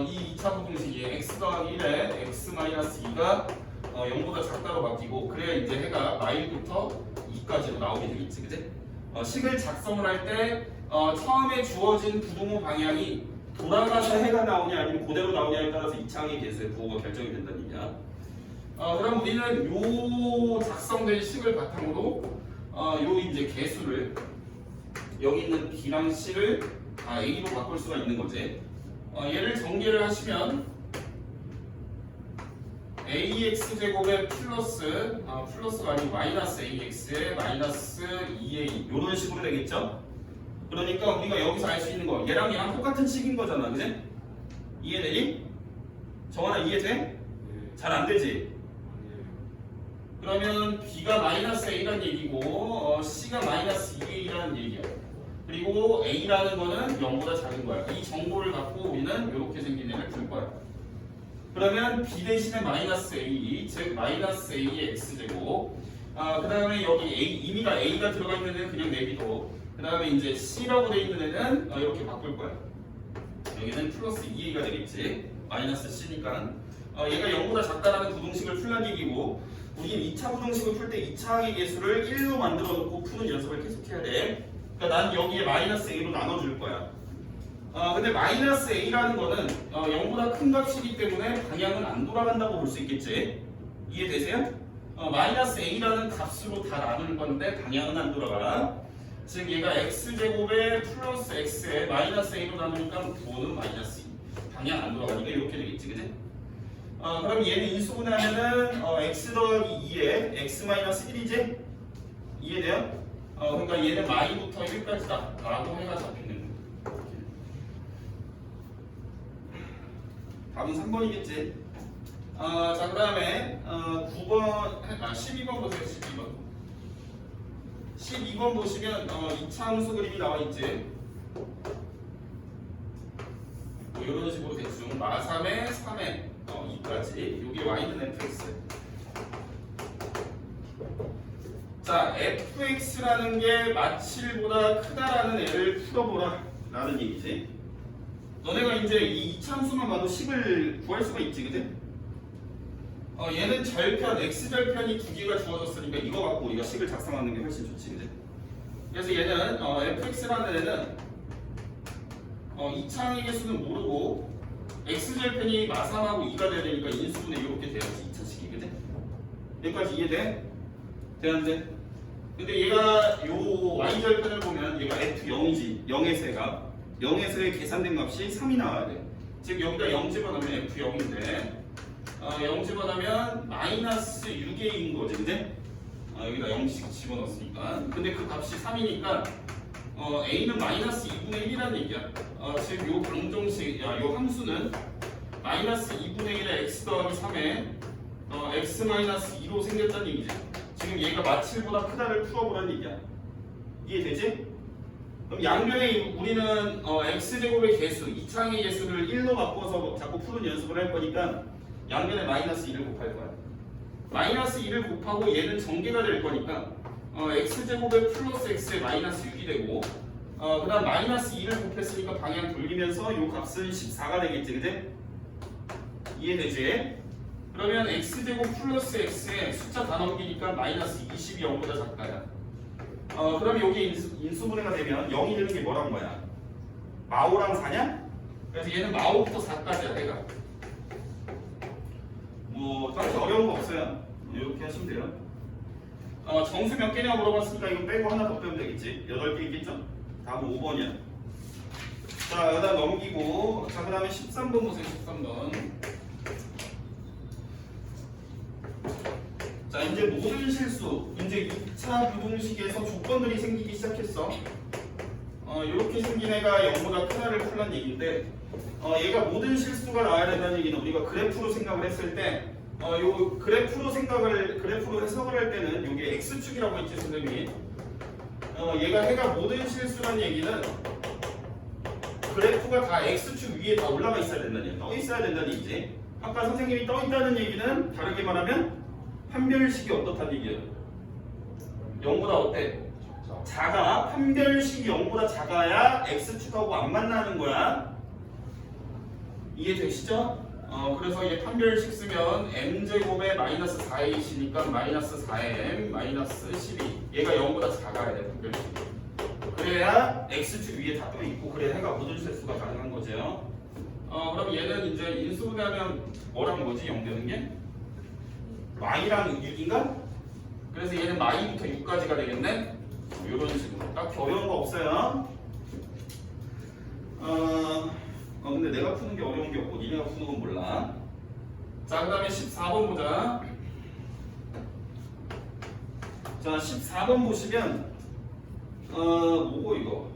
이 2차 부등식이 x 더하기 1에 x-2가 0보다 작다로 바뀌고 그래야 이제 해가 마일부터 2까지로 나오게 되겠지, 그지? 식을 작성을 할 때 처음에 주어진 부등호 방향이 돌아가서 해가 나오냐 아니면 그대로 나오냐에 따라서 이창의 개수의 부호가 결정이 된다는 얘기야. 그럼 우리는 요 작성된 식을 바탕으로 요 이제 개수를 여기 있는 b랑 c를 a로 바꿀 수가 있는 거지. 얘를 전개를 하시면 ax 제곱에 플러스가 아니고 마이너스 ax에 마이너스 2a 이런 식으로 되겠죠. 그러니까 우리가 여기서 알 수 있는 거 얘랑 얘랑 똑같은 식인 거잖아, 그지? 이해되니? 정환아 이해돼? 잘 안 되지? 그러면 b가 마이너스 a라는 얘기고 c가 마이너스 2a라는 얘기야. 그리고 a라는 거는 0보다 작은 거야. 이 정보를 갖고 우리는 이렇게 생긴 애를 풀 거야. 그러면 b 대신에 마이너스 a, 즉 마이너스 a의 x제곱 그 다음에 여기 임의가 A가 들어가 있는 애는 그냥 내비도. 그 다음에 이제 C라고 돼 있는 애는 이렇게 바꿀 거야. 여기는 플러스 2A가 되겠지. 마이너스 C니까. 얘가 0보다 작다라는 부등식을 풀란 얘기고, 우리는 2차 부등식을 풀 때 2차항의 개수를 1로 만들어 놓고 푸는 연습을 계속 해야 돼. 그러니까 난 여기에 마이너스 A로 나눠줄 거야. 근데 마이너스 A라는 거는 0보다 큰 값이기 때문에 방향은 안 돌아간다고 볼 수 있겠지. 이해되세요? 마이너스 A라는 값으로 다 나눌 건데 방향은 안 돌아가. 즉 얘가 x제곱에 플러스 x에 마이너스 A로 나누니까 9는 마이너스 2. 방향 안 돌아가니까 이렇게 되겠지, 그지? 그럼 얘는 인수분해하면은 x 더하기 2에 x 마이너스 1이지? 이해돼요? 그러니까 얘는 마이부터 1까지다 라고 해가 잡히는 거야. 답은 3번이겠지. 자, 그 다음에 9번, 12번 보세요. 12번 보시면 2차 함수 그림이 나와 있지. 뭐 이런 식으로 대충 마3에 3에 2까지. 여기 y는 fx. 자, fx라는 게 마7보다 크다라는 애를 풀어보라 라는 얘기지. 너네가 이제 이 2차 함수만 봐도 식을 구할 수가 있지, 그지? 얘는 절편, x절편이 두 개가 주어졌으니까 이거 갖고 우리가 식을 작성하는 게 훨씬 좋지, 그지? 그래서 얘는 fx라는 애는 2차항의 개수는 모르고 x절편이 마3하고 2가 돼야 되니까 인수분해 이렇게 돼야지 2차식이, 그지? 여기까지 이해돼? 되는데? 근데 얘가 요 y절편을 보면 얘가 f0이지, 0에서 얘가 0에서의 계산된 값이 3이 나와야 돼. 즉 여기다 0 집어넣으면 f0인데 0 집어넣으면 마이너스 6a인 거지, 그지? 여기다 0씩 집어넣었으니까. 근데 그 값이 3이니까 a는 마이너스 2분의 1이라는 얘기야. 즉 요 방정식, 요 함수는 마이너스 2분의 1의 x 더하기 3에 x 마이너스 2로 생겼다는 얘기지. 지금 얘가 마7보다 크다를 풀어보라는 얘기야. 이해되지? 그럼 양변에 우리는 x제곱의 개수, 2차항의 개수를 1로 바꿔서 자꾸 푸는 연습을 할 거니까 양변에 마이너스 2를 곱할 거야. 마이너스 2를 곱하고 얘는 전개가 될 거니까 x제곱에 플러스 x에 마이너스 6이 되고 그 다음 마이너스 2를 곱했으니까 방향 돌리면서 요 값은 14가 되겠지, 그지? 이해되지? 그러면 x제곱 플러스 x에 숫자 다 넘기니까 마이너스 20이 0보다 작다야. 그럼 여기 인수분해가 되면 0이 되는 게 뭐란 거야? 마오랑 4냐? 그래서 얘는 마오부터 4까지야, 얘가. 뭐 딱히 어려운 거 없어요. 이렇게 하시면 돼요. 정수 몇 개냐 물어봤으니까 이거 빼고 하나 더 빼면 되겠지. 8개 있겠죠? 답은 5번이야. 자, 여기다 넘기고, 자, 그 다음에 13번 보세요. 13번. 자, 이제 모든 실수, 이제 2차 부등식에서 조건들이 생기기 시작했어. 이렇게 생긴 애가 0보다 크다를 풀란 얘기인데, 얘가 모든 실수가 나와야 된다는 얘기는 우리가 그래프로 생각을 했을 때, 요 그래프로 해석을 할 때는 요게 x축이라고 했지, 선생님이. 얘가 모든 실수란 얘기는 그래프가 다 x축 위에 다 올라가 있어야 된다는 얘기, 떠 있어야 된다는 얘기지. 아까 선생님이 떠 있다는 얘기는 다르게 말하면 판별식이 어떻다는 얘기예요. 0보다 어때? 작아. 판별식이 0보다 작아야 x축하고 안 만나는 거야. 이해되시죠? 그래서 이게 판별식 쓰면 m제곱에 마이너스 4a시니까 마이너스 4m 마이너스 12. 얘가 0보다 작아야 돼, 판별식. 그래야 x축 위에 다 떠있고 그래야 해가 모든 실수가 가능한 거죠. 그럼 얘는 이제 인수분해하면 뭐랑 뭐지? 0 되는 게? y랑 6인가? 그래서 얘는 y부터 6까지가 되겠네? 이런 식으로. 딱히 어려운 거 없어요. 근데 내가 푸는 게 어려운 게 없고 니네가 푸는 건 몰라. 자, 그 다음에 14번 보자. 자, 14번 보시면 뭐고 이거?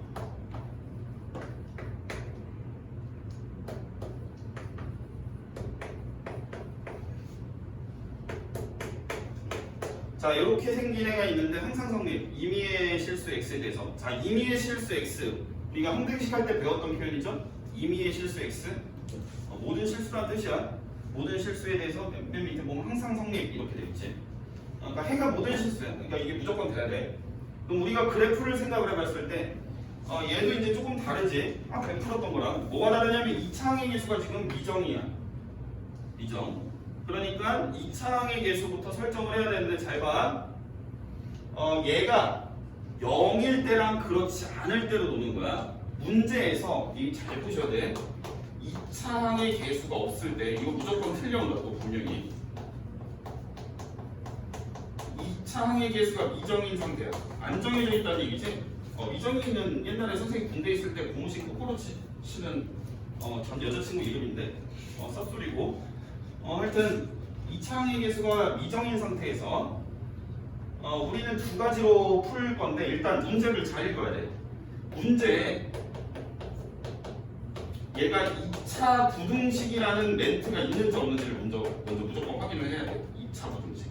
자, 이렇게 생긴 애가 있는데 항상 성립. 임의의 실수 x에 대해서. 자, 임의의 실수 x. 우리가 항등식 할 때 배웠던 표현이죠. 임의의 실수 x. 모든 실수란 뜻이야. 모든 실수에 대해서 맨 밑에 보면 항상 성립 이렇게 되어 있지. 그러니까 해가 모든 실수야. 그러니까 이게 무조건 돼야 돼. 그럼 우리가 그래프를 생각을 해봤을 때 얘도 이제 조금 다르지. 앞에 풀었던 거랑 뭐가 다르냐면 2차항의 개수가 지금 미정이야. 미정. 그러니까 2차항의 개수부터 설정을 해야 되는데 잘 봐. 얘가 0일 때랑 그렇지 않을 때로 노는 거야. 문제에서 이 잘 보셔야 돼. 2차항의 개수가 없을 때 이거 무조건 틀려온다고 분명히. 2차항의 개수가 미정인 상태야. 안 정해져 있다는 얘기지. 미정이는 옛날에 선생님 군대 있을 때 고무신 거꾸로 치는 전 여자친구 이름인데 쌉소리고. 하여튼 2차항의 개수가 미정인 상태에서 우리는 두 가지로 풀 건데 일단 문제를 잘 읽어야 돼. 문제에 얘가 2차 부등식이라는 멘트가 있는지 없는지를 먼저 무조건 확인을 해야 돼. 2차 부등식.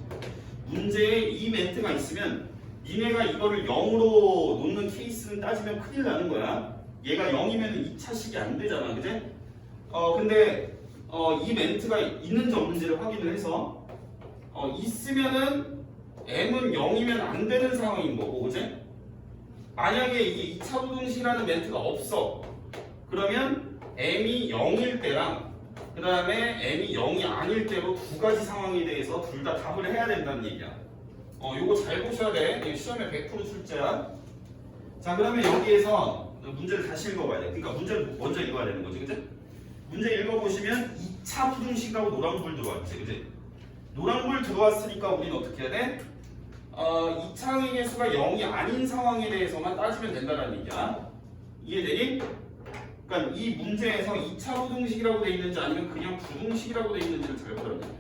문제에 이 멘트가 있으면 니네가 이거를 0으로 놓는 케이스는 따지면 큰일 나는 거야. 얘가 0이면 2차식이 안 되잖아. 그지? 근데 이 멘트가 있는지 없는지를 확인을 해서 있으면은 m은 0이면 안 되는 상황인 거고, 그지? 만약에 이게 2차 부등식이라는 멘트가 없어. 그러면 m이 0일 때랑 그 다음에 m이 0이 아닐 때로 두 가지 상황에 대해서 둘 다 답을 해야 된다는 얘기야. 요거 잘 보셔야 돼. 이거 시험에 100% 출제야. 자, 그러면 여기에서 문제를 다시 읽어봐야 돼. 그러니까 문제를 먼저 읽어야 되는 거지, 그지? 문제 읽어보시면 2차 부등식하고 노란불 들어왔지, 그지? 노란불 들어왔으니까 우리는 어떻게 해야 돼? 2차항의 개수가 0이 아닌 상황에 대해서만 따지면 된다는 얘기야. 이해되니? 그러니까 이 문제에서 2차 부등식이라고 돼 있는지 아니면 그냥 부등식이라고 돼 있는지를 잘 보라는 거야.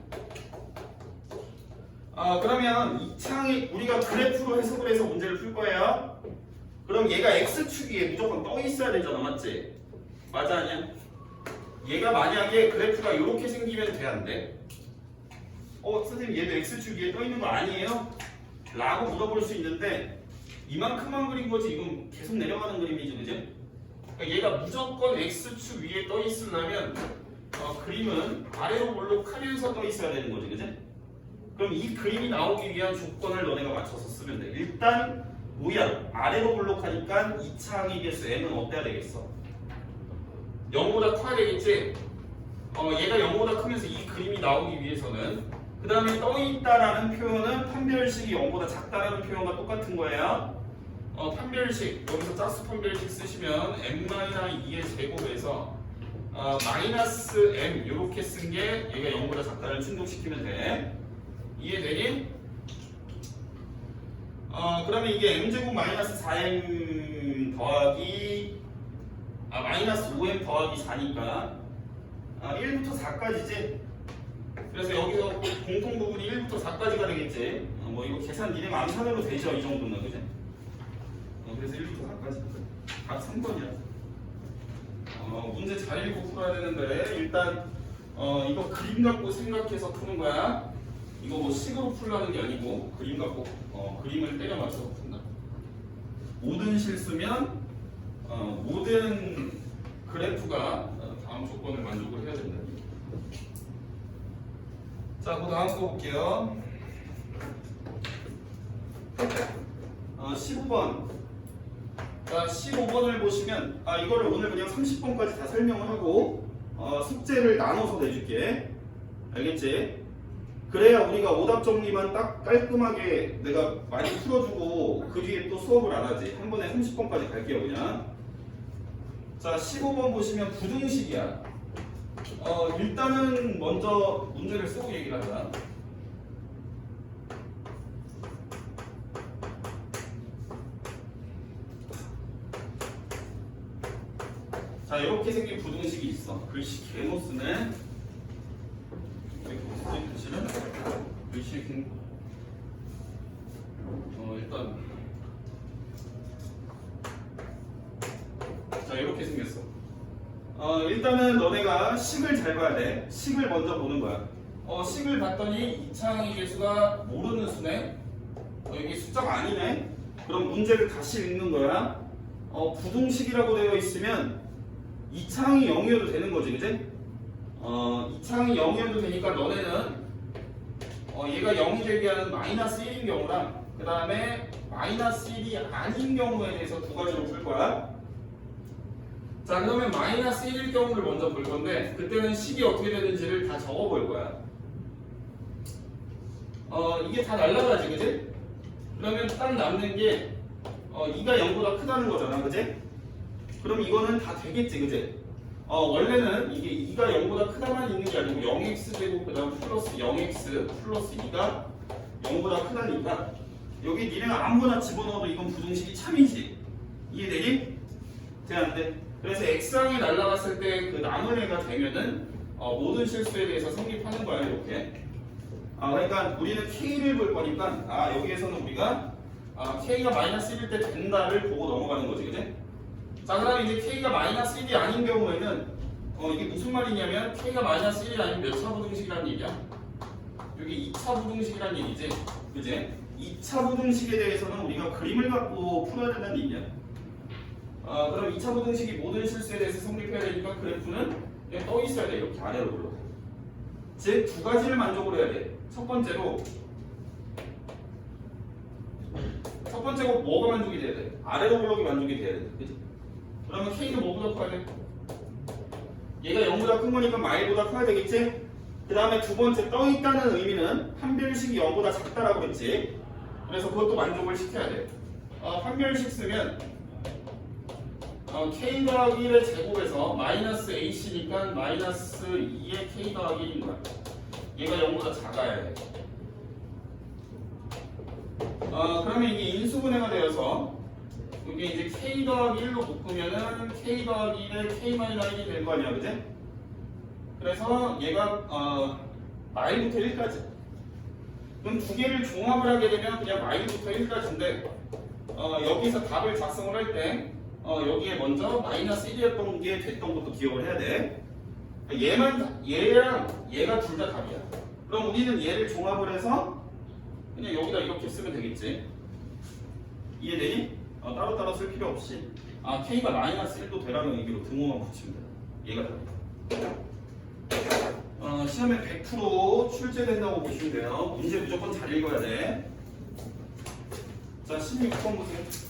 그러면 2차항이 우리가 그래프로 해석을 해서 문제를 풀 거예요. 그럼 얘가 x축 위에 무조건 떠 있어야 되잖아, 맞지? 맞아 아니야? 얘가 만약에 그래프가 이렇게 생기면 돼 안 돼? 선생님 얘도 x축 위에 떠 있는 거 아니에요? 라고 물어볼 수 있는데 이만큼만 그린 거지 이건 계속 내려가는 그림이지, 그지? 그러니까 얘가 무조건 x축 위에 떠 있으려면 그림은 아래로 볼록하면서 떠 있어야 되는 거지, 그지? 그럼 이 그림이 나오기 위한 조건을 너네가 맞춰서 쓰면 돼. 일단 뭐야? 아래로 볼록하니까 2차항의 개수 m은 어때야 되겠어? 0보다 커야 되겠지? 얘가 0보다 크면서 이 그림이 나오기 위해서는 그 다음에 떠있다라는 표현은 판별식이 0보다 작다라는 표현과 똑같은 거예요. 판별식, 여기서 짝수 판별식 쓰시면 m-2의 제곱에서 마이너스 m 이렇게 쓴 게 얘가 0보다 작다를 충족시키면 돼. 이해되니? 그러면 이게 m제곱 마이너스 4m 더하기 마이너스 5m 더하기 4니까 1부터 4까지지? 그래서 여기서 공통 부분이 1부터 4까지가 되겠지? 뭐 이거 계산 니네 마음대로 되죠? 이 정도는, 그지? 그래서 1부터 4까지 각 3번이야. 문제 잘 읽고 풀어야 되는데 일단 이거 그림 갖고 생각해서 푸는 거야. 이거 뭐 식으로 풀라는 게 아니고 그림 갖고 그림을 때려 맞춰서 푼다. 모든 실수면 모든 그래프가 다음 조건을 만족을 해야 된다. 자, 그 다음 거 볼게요. 15번. 자, 15번을 보시면 이거를 오늘 그냥 30번까지 다 설명을 하고 숙제를 나눠서 내줄게. 알겠지? 그래야 우리가 오답 정리만 딱 깔끔하게 내가 많이 풀어주고 그 뒤에 또 수업을 안 하지. 한 번에 30번까지 갈게요, 그냥. 자, 15번 보시면 부등식이야. 일단은 먼저 문제를 쓰고 얘기를 하자. 자, 이렇게 생긴 부등식이 있어. 글씨 개못 쓰네. 글씨는 글씨 일단 자, 이렇게 생겼어. 일단은 너네가 식을 잘 봐야 돼. 식을 먼저 보는 거야. 식을 봤더니 2차항의 개수가 모르는 수네. 이게 숫자가 아니네. 그럼 문제를 다시 읽는 거야. 부등식이라고 되어 있으면 2차항이 0이어도 되는 거지, 그지? 2차항이 0이어도 되니까 너네는 얘가 0이 되게 하는 마이너스 1인 경우랑 그 다음에 마이너스 1이 아닌 경우에 대해서 두 가지로 풀 거야. 자, 그러면 마이너스 1일 경우를 먼저 볼 건데 그때는 식이 어떻게 되는지를 다 적어 볼 거야. 이게 다 날라가지, 그지? 그러면 딱 남는 게 2가 0보다 크다는 거잖아, 그지? 그럼 이거는 다 되겠지, 그지? 원래는 이게 2가 0보다 크다만 있는 게 아니고 0x 되고 그 다음 플러스 0x 플러스 2가 0보다 크다니까 여기 니네가 아무거나 집어넣어도 이건 부등식이 참이지. 이해되니? 돼, 안 돼? 그래서 x항이 날라갔을 때 그 남은 애가 되면은 모든 실수에 대해서 성립하는 거야, 이렇게. 그러니까 우리는 k를 볼 거니까 여기에서는 우리가 k가 마이너스 1일 때 된다를 보고 넘어가는 거지, 그지? 자, 그다음에 이제 k가 마이너스 1이 아닌 경우에는 이게 무슨 말이냐면 k가 마이너스 1이 아니면 몇 차 부등식이라는 얘기야? 여기 2차 부등식이라는 얘기지, 그지? 2차 부등식에 대해서는 우리가 그림을 갖고 풀어야 된다는 얘기야. 그럼 2차 부등식이 모든 실수에 대해서 성립해야 되니까 그래프는 그냥 떠 있어야 돼, 이렇게 아래로 올라. 즉 두 가지를 만족을 해야 돼. 첫 번째로 뭐가 만족이 돼야 돼? 아래로 블록이 만족이 돼야 돼, 그치? 그러면 k는 뭐보다 커야 돼? 얘가 0보다 큰 거니까 마일보다 커야 되겠지? 그 다음에 두 번째 떠 있다는 의미는 판별식이 0보다 작다라고 했지. 그래서 그것도 만족을 시켜야 돼. 판별식 쓰면 k 더하기 1의 제곱에서 마이너스 ac니까 마이너스 2의 k 더하기 1인 거야. 얘가 0보다 작아야 돼. 그러면 이게 인수분해가 되어서 이게 이제 k 더하기 1로 묶으면은 k 더하기 1의 k 마이너스 1이 될 거 아니야, 그지? 그래서 얘가 마일부터 1까지. 그럼 두 개를 종합을 하게 되면 그냥 마일부터 1까지인데 여기서 답을 작성을 할 때 여기에 먼저 마이너스 1이었던 게 됐던 것도 기억을 해야 돼. 얘랑 얘가 둘 다 답이야. 그럼 우리는 얘를 종합을 해서 그냥 여기다 이렇게 쓰면 되겠지. 이해되니? 따로따로 쓸 필요 없이 k가 마이너스 1도 되라는 얘기로 등호만 붙이면 돼. 얘가 답이야. 시험에 100% 출제된다고 보시면 돼요. 문제 무조건 잘 읽어야 돼. 자, 16번 보세요.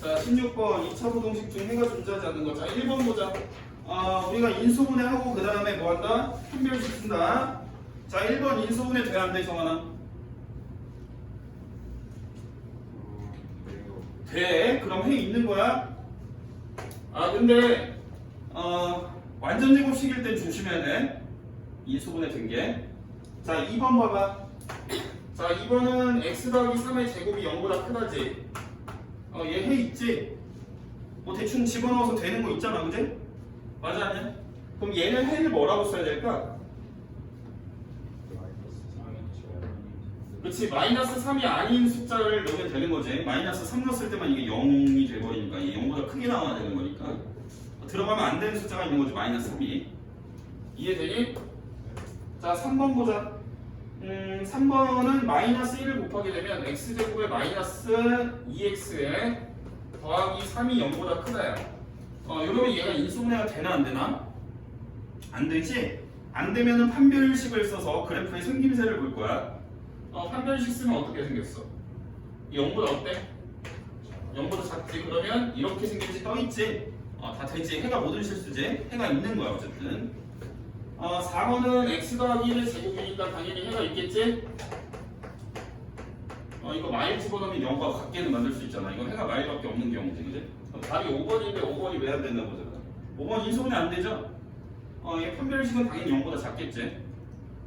자, 16번 2차 부등식 중 해가 존재하지 않는 거. 자, 1번 보자. 우리가 인수분해하고 그 다음에 뭐 한다? 판별식 쓴다. 자, 1번 인수분해 돼야 안 돼, 정하나? 돼. 그럼 해 있는 거야? 근데 완전 제곱식일 땐 조심해야 돼. 인수분해 된 게. 자, 2번 봐봐. 자, 2번은 x 더하기 3의 제곱이 0보다 크다지. 얘 해 있지? 뭐 대충 집어넣어서 되는 거 있잖아, 그지? 맞아, 아니야? 그럼 얘는 해를 뭐라고 써야 될까? 그렇지, 마이너스 3이 아닌 숫자를 넣으면 되는 거지. 마이너스 3 넣었을 때만 이게 0이 돼버리니까 이게 0보다 크게 나와야 되는 거니까 들어가면 안 되는 숫자가 있는 거지, 마이너스 3이. 이해되니? 자, 3번 보자. 3번은 마이너스 1을 곱하게 되면 x제곱에 마이너스 2x에 더하기 3이 0보다 크다야. 이러면 얘가 인수분해가 되나 안 되나? 안 되지? 안 되면은 판별식을 써서 그래프의 생김새를 볼 거야. 판별식 쓰면 어떻게 생겼어? 0보다 어때? 0보다 작지? 그러면 이렇게 생겼지? 떠있지? 다 되지? 해가 모든 실수지? 해가 있는 거야, 어쨌든. 4번은 x 더하기 1의 제곱이니까 당연히 해가 있겠지? 이거 마일 집어넣으면 0과 같게는 만들 수 있잖아. 이건 해가 마일밖에 없는 경우지, 그지? 답이 5번인데 5번이 왜 안 된다 보잖아. 5번 인수분해 안 되죠? 얘 판별식은 당연히 0보다 작겠지?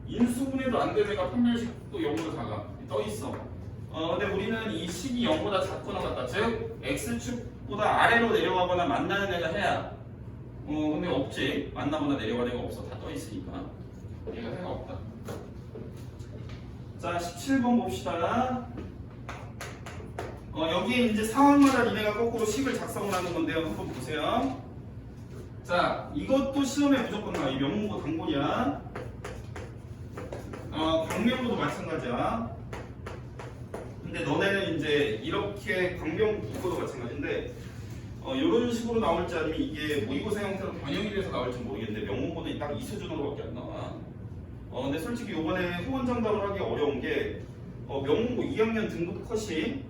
인수분해도 안 되는 애가 판별식도 0보다 작아. 떠 있어. 근데 우리는 이 식이 0보다 작거나 같다. 즉, x축보다 아래로 내려가거나 만나는 애가 해야. 근데 없지. 만나거나 내려가는 애가 없어. 다 떠 있으니까. 얘가 해가 없다. 자, 17번 봅시다. 여기에 이제 상황마다 니네가 거꾸로 식을 작성을 하는 건데요. 한번 보세요. 자, 이것도 시험에 무조건 나와. 이 명문고 단골이야. 광명고도 마찬가지야. 근데 너네는 이제 이렇게 광명고도 마찬가지인데 이런 식으로 나올지 아니면 이게 모의고사 형태로 변형이 돼서 나올지 모르겠는데 명문고는 딱 이 수준으로밖에 안 나와. 근데 솔직히 요번에 후원 정답을 하기 어려운 게 명문고 2학년 등급 컷이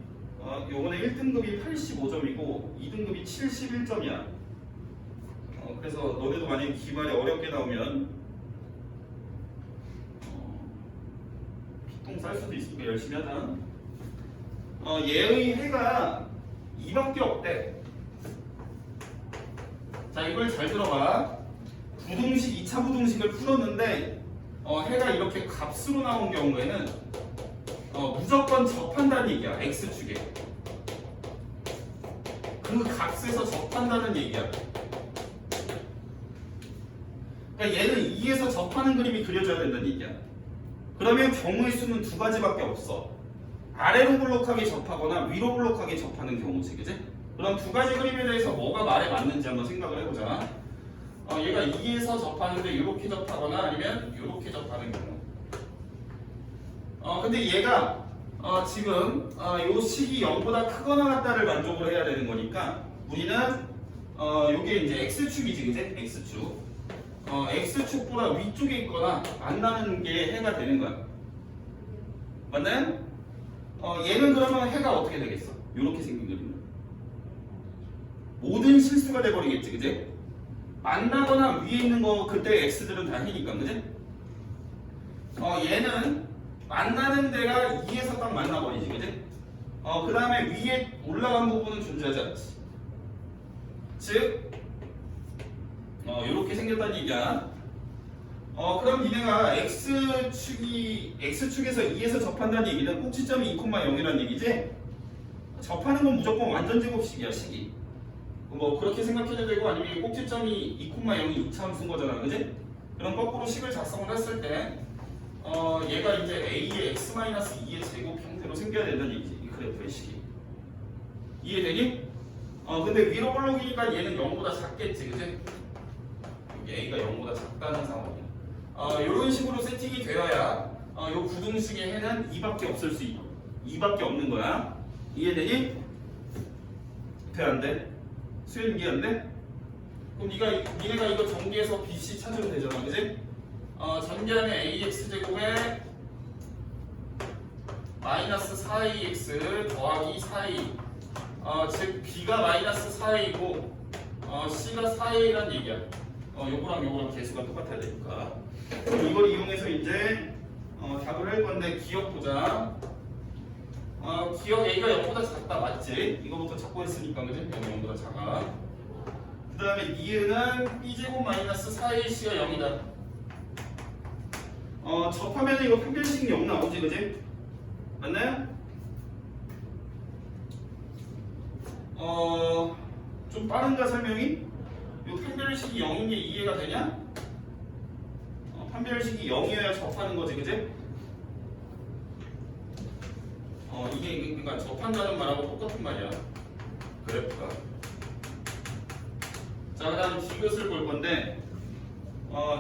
요번에 1등급이 85점이고 2등급이 71점이야. 그래서 너네도 만약에 기말에 어렵게 나오면 피똥 쌀 수도 있으니까 열심히 하자. 얘의 해가 2밖에 없대. 자, 이걸 잘 들어봐. 부등식, 2차 부등식을 풀었는데 해가 이렇게 값으로 나온 경우에는 무조건 접한다는 얘기야. x축에 그 값에서 접한다는 얘기야. 그러니까 얘는 2에서 접하는 그림이 그려져야 된다는 얘기야. 그러면 경우의 수는 두 가지밖에 없어. 아래로 볼록하게 접하거나 위로 볼록하게 접하는 경우지, 그지? 그럼 두 가지 그림에 대해서 뭐가 말에 맞는지 한번 생각을 해보자. 얘가 2에서 접하는데 이렇게 접하거나 아니면 이렇게 접하는 경우. 근데 얘가 지금 요 식이 0보다 크거나 같다를 만족을 해야 되는 거니까 우리는 요게 이제 x축이지, 그지? x축. x축보다 위쪽에 있거나 만나는 게 해가 되는 거야. 맞나요? 얘는 그러면 해가 어떻게 되겠어? 요렇게 생긴 그림. 모든 실수가 돼버리겠지, 그지? 만나거나 위에 있는 거 그때 x들은 다 해니까, 그지? 얘는 만나는 데가 2에서 딱 만나버리지, 그지? 그 다음에 위에 올라간 부분은 존재하지 않지. 즉, 요렇게 생겼다는 얘기야. 그럼 니네가 x축에서 2에서 접한다는 얘기는 꼭지점이 2,0이라는 얘기지? 접하는 건 무조건 완전 제곱식이야, 식이. 뭐 그렇게 생각해도 되고 아니면 꼭지점이 2,0이 2차함수인 거잖아, 그지? 그럼 거꾸로 식을 작성을 했을 때 얘가 이제 a의 x-2의 제곱 형태로 생겨야 된다는 얘기지, 이 그래프의 식이. 이해되니? 근데 위로 볼록이니까 얘는 0보다 작겠지, 그지? 여기 a가 0보다 작다는 상황이야. 이런 식으로 세팅이 되어야 요 부등식의 해는 2밖에 없을 수 있고 2밖에 없는 거야. 이해되니? 돼, 안 돼? 수현 이해 안 돼? 그럼 니네가 이거 전개해서 BC 찾으면 되잖아, 그지? 전개하면 AX제곱에 마이너스 4AX 더하기 4A 즉 B가 마이너스 4A이고 C가 4A란 얘기야. 요거랑 개수가 똑같아야 되니까. 그럼 이걸 이용해서 이제 답을 할 건데 기억 보자. 기억 A가 0보다 작다, 맞지? 이거부터 찾고 했으니까, 그지? 0보다 작아. 그 다음에 니은은 B제곱 마이너스 4AC가 0이다. 접하면 이거 판별식 0 나오지, 그지? 맞나요? 좀 빠른가 설명이? 요 판별식이 0인 게 이해가 되냐? 판별식이 0이어야 접하는 거지, 그지? 이게 그러니까 접한다는 말하고 똑같은 말이야. 그래프가. 자, 그 다음 디귿을 볼 건데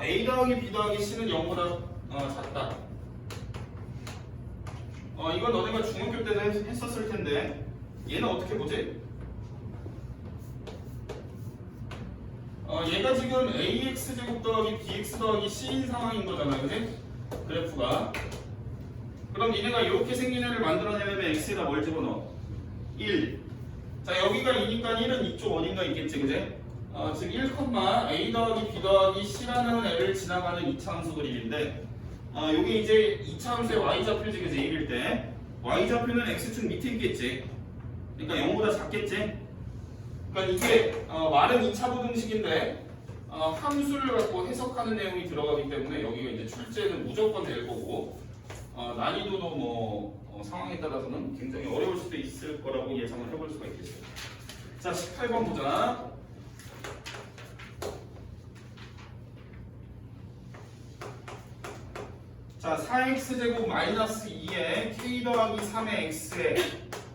A 더하기 B 더하기 C는 0보다 작다. 이건 너네가 중학교 때도 했었을 텐데 얘는 어떻게 보지? 얘가 지금 AX제곱 더하기 BX 더하기 C인 상황인 거잖아, 그지? 그래프가. 그럼 니네가 이렇게 생긴 애를 만들어내려면 X에다 뭘 집어넣어? 1. 자, 여기가 2니까 1은 이쪽 어딘가 있겠지, 그지? 즉 1, A 더하기 B 더하기 C라는 애를 지나가는 2차 함수 그림인데 요게 이제 2차 함수의 Y좌표지, 그지? 1일 때 Y좌표는 X축 밑에 있겠지. 그러니까 0보다 작겠지? 그러니까 이게 말은 2차 부등식인데 함수를 갖고 해석하는 내용이 들어가기 때문에 여기가 이제 출제는 무조건 될 거고 난이도도 뭐 상황에 따라서는 굉장히 어려울 수도 있을 거라고 예상을 해볼 수가 있겠어요. 자, 18번 보자. 자, 4x제곱 마이너스 2에 k 더하기 3의 x에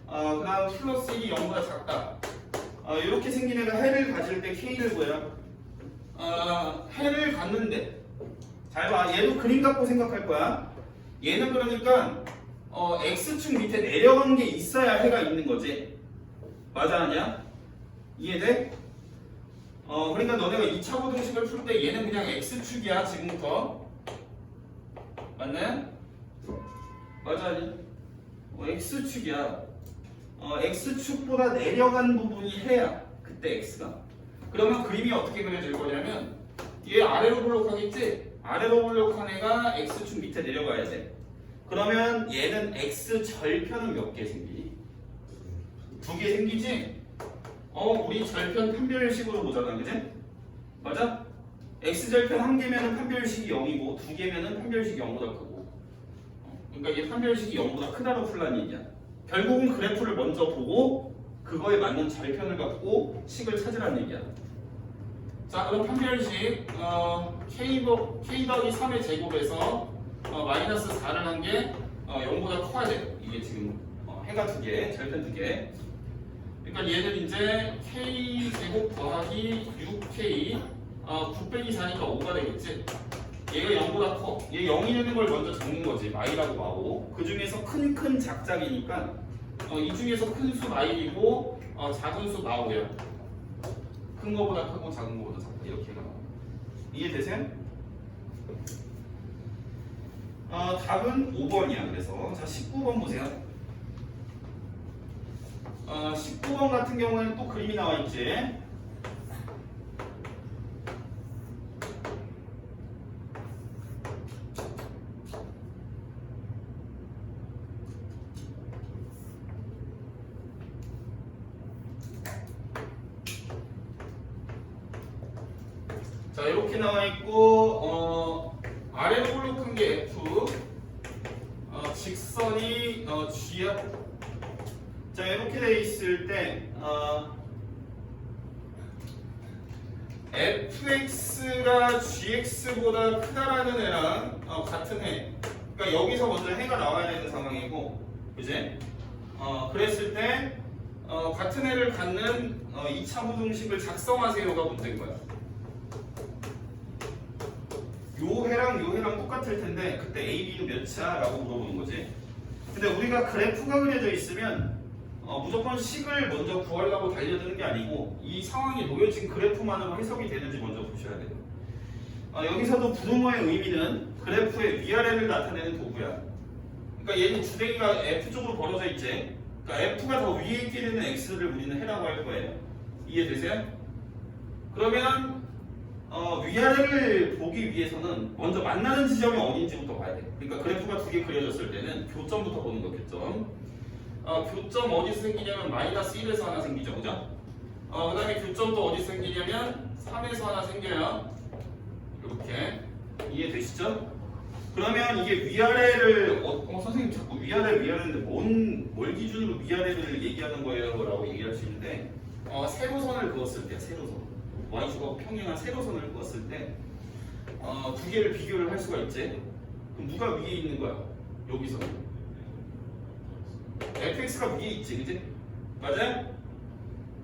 그 다음 플러스 1이 0보다 작다. 이렇게 생긴 애가 해를 가질 때 k를 구해요. 해를 갖는데 잘 봐. 얘도 그림 갖고 생각할 거야. 얘는 그러니까 x축 밑에 내려간 게 있어야 해가 있는 거지. 맞아, 아니야? 이해돼? 그러니까 너네가 2차 부등식을 풀 때 얘는 그냥 x축이야, 지금부터. 맞나요? 맞아. x축이야. x축보다 내려간 부분이 해야 그때 x가. 그러면 그림이 어떻게 그려질 거냐면 얘 아래로 볼록하겠지? 아래로 볼록한 애가 x축 밑에 내려가야 돼. 그러면 얘는 x 절편은 몇 개 생기니? 2개 생기지? 우리 절편 판별식으로 보잖아, 그지? 맞아? x절편 1개면은 판별식이 0이고 2개면은 판별식이 0보다 크고. 그러니까 이게 판별식이 0보다 크다고 풀라는 얘기야. 결국은 그래프를 먼저 보고 그거에 맞는 절편을 갖고 식을 찾으라는 얘기야. 자, 그럼 판별식 k 더하기 3의 제곱에서 마이너스 4를 한 게 0보다 커야 돼. 이게 지금 해가 2개, 절편 2개. 그러니까 얘는 이제 k 제곱 더하기 6k 9 빼기 4니까 5가 되겠지. 얘가 0보다 커. 얘 0이 되는 걸 먼저 적는 거지. 마이라고 하고. 그 중에서 큰 작작이니까 이 중에서 큰 수 마이이고 작은 수 마오야. 큰 거보다 크고 작은 거보다 작다. 이렇게 가. 이해되세요? 답은 5번이야. 그래서 자 19번 보세요. 19번 같은 경우에는 또 그림이 나와 있지. 자, 이렇게 나와 있고 아래로 볼록한 게 F, 직선이 G야. 자, 이렇게 돼 있을 때 fx가 gx보다 크다라는 애랑 같은 애. 그러니까 여기서 먼저 해가 나와야 되는 상황이고, 그지? 그랬을 때 같은 애를 갖는 2차 부등식을 작성하세요가 문제인 거야. 요 해랑 똑같을 텐데 그때 A, B는 몇 차? 라고 물어보는 거지. 근데 우리가 그래프가 그려져 있으면 무조건 식을 먼저 구하려고 달려드는 게 아니고 이 상황이 놓여진 그래프만으로 해석이 되는지 먼저 보셔야 돼요. 여기서도 분모의 의미는 그래프의 위아래를 나타내는 도구야. 그러니까 얘는 주댕이가 F쪽으로 벌어져 있지. 그러니까 F가 더 위에 있게 되는 X를 우리는 해라고 할 거예요. 이해되세요? 그러면 위아래를 보기 위해서는 먼저 만나는 지점이 어딘지부터 봐야 돼. 그러니까 그래프가 2개 그려졌을 때는 교점부터 보는 거, 교점. 교점 어디서 생기냐면 마이너스 1에서 하나 생기죠, 그죠? 그 다음에 교점도 어디서 생기냐면 3에서 하나 생겨요. 이렇게. 이해되시죠? 그러면 이게 위아래를 선생님 자꾸 위아래인데 뭘 기준으로 위아래를 얘기하는 거예요? 라고 얘기할 수 있는데 세로선을 그었을 때, 세로선. y축하고 평행한 세로선을 그었을 때 2개를 비교를 할 수가 있지. 그럼 누가 위에 있는 거야? 여기서 fx가 위에 있지, 그치? 맞아요?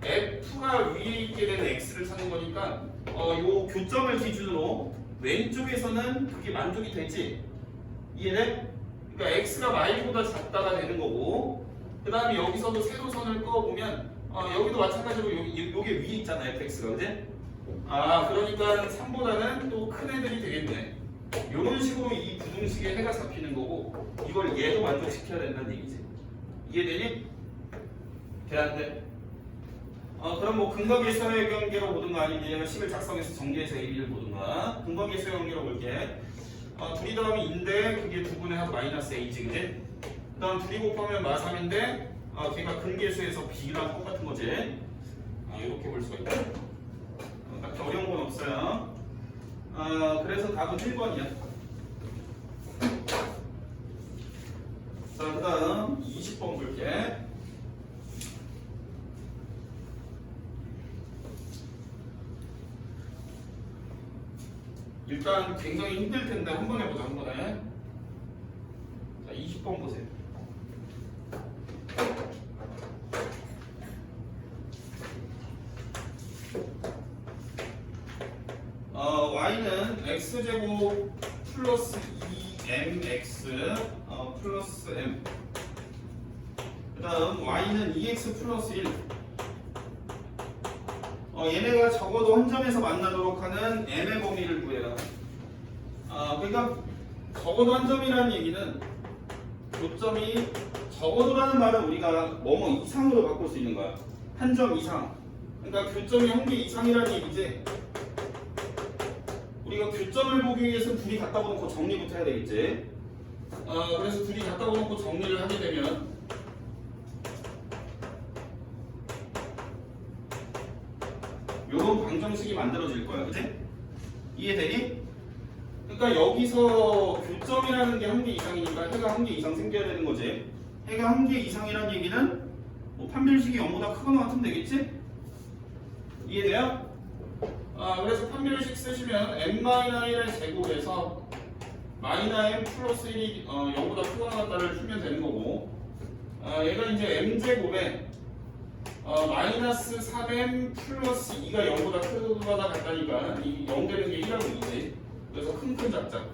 f가 위에 있게 되는 x를 찾는 거니까 요 교점을 기준으로 왼쪽에서는 그게 만족이 되지. 이해돼? 그러니까 x가 y보다 작다가 되는 거고, 그 다음에 여기서도 세로선을 그어보면 여기도 마찬가지로 요게 위에 있잖아요, fx가, 그치? 그러니까 3보다는 또 큰 애들이 되겠네. 이런 식으로 이 부등식에 해가 잡히는 거고, 이걸 얘도 만족시켜야 된다는 얘기지. 이해되니? 돼, 안 돼? 그럼 뭐 근거계의 서열 관계로 보든가 아니면 식을 작성해서 정리해서 AB를 보든가. 근거계의 서열 관계로 볼게. 둘이 더하면 인데 그게 2분의 합 마이너스 A지, 그지? 그 다음 둘이 곱하면 마3인데 걔가 근계수에서 B랑 똑같은 거지. 이렇게 볼 수가 있다. 딱히 어려운 건 없어요. 그래서 답은 1번이야. 자, 그 다음 20번 볼게. 일단 굉장히 힘들 텐데 한 번 해보자, 한 번에. 자, 20번 보세요. y는 x제곱 플러스 2mx 플러스 m. 그 다음 y는 2x 플러스 1. 얘네가 적어도 한 점에서 만나도록 하는 m의 범위를 구해라. 그러니까 적어도 한 점이라는 얘기는 교점이 적어도라는 말은 우리가 뭐뭐 이상으로 바꿀 수 있는 거야. 한 점 이상. 그러니까 교점이 한 개 이상이라는 얘기지. 우리가 교점을 보기 위해서 둘이 갖다 놓고 정리부터 해야 되겠지. 그래서 둘이 갖다 놓고 정리를 하게 되면 요런 방정식이 만들어질 거야. 그치? 이해되니? 그러니까 여기서 교점이라는 게 한 개 이상이니까 해가 한 개 이상 생겨야 되는 거지. 해가 한 개 이상이라는 얘기는 뭐 판별식이 0보다 크거나 같으면 되겠지? 이해돼요? 그래서 판별식 쓰시면 n-1의 제곱에서 -m 플러스 1이 0보다 크거나 같다를 풀면 되는 거고, 얘가 이제 m제곱에 마이너스 3m 플러스 2가 0보다 크거나 같다니까 이 0 되는 게 1하고 2지. 그래서 큰 잡자.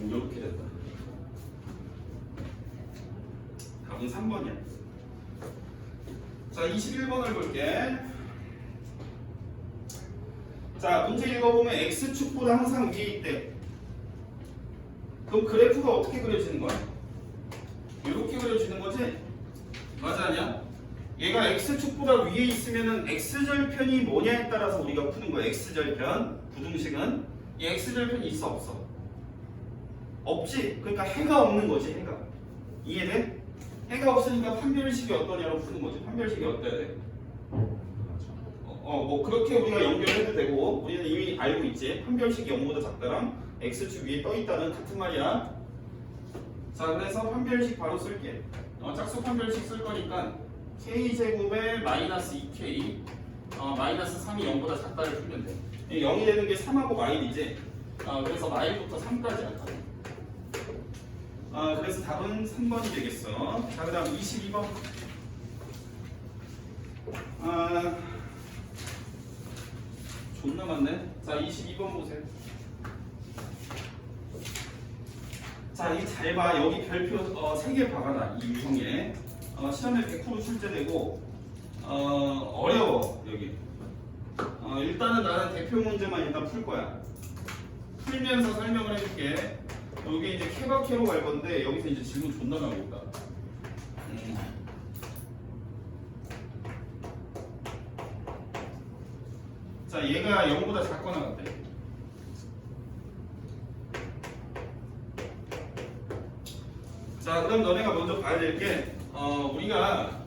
이렇게 됐다. 답은 3번이야. 자, 21번을 볼게. 자, 문제 읽어보면 x축보다 항상 위에 있대. 그럼 그래프가 어떻게 그려지는 거야? 이렇게 그려지는 거지? 맞아, 아니야? 얘가 x축보다 위에 있으면은 x절편이 뭐냐에 따라서 우리가 푸는 거야. x절편. 부등식은 이 x절편이 있어 없어? 없지? 그러니까 해가 없는 거지. 해가. 이해돼? 해가 없으니까 판별식이 어떠냐로 푸는 거지. 판별식이 어때야 돼? 뭐 그렇게 우리가 연결해도 되고, 우리는 이미 알고 있지. 판별식이 0보다 작다랑 x축 위에 떠 있다는 같은 말이야. 자, 그래서 판별식 바로 쓸게. 짝수 판별식 쓸 거니까 k제곱에 마이너스 2k 마이너스 3이 0보다 작다를 풀면 돼. 0이 되는 게 3하고 마일이지. 그래서 마일부터 3까지 할 거야. 그래서 답은 3번이 되겠어. 자, 그 다음 22번. 존나 많네. 자, 22번 보세요. 자, 이 잘 봐. 여기 별표 3개 박아놔. 이 유형에. 시험에 100% 출제되고, 어려워, 여기. 일단은 나는 대표 문제만 일단 풀 거야. 풀면서 설명을 해줄게. 여기 이제 케바케로 갈 건데, 여기서 이제 질문 존나 나오겠다. 자, 얘가 0보다 작거나 같대. 자, 그럼 너네가 먼저 봐야 될 게, 우리가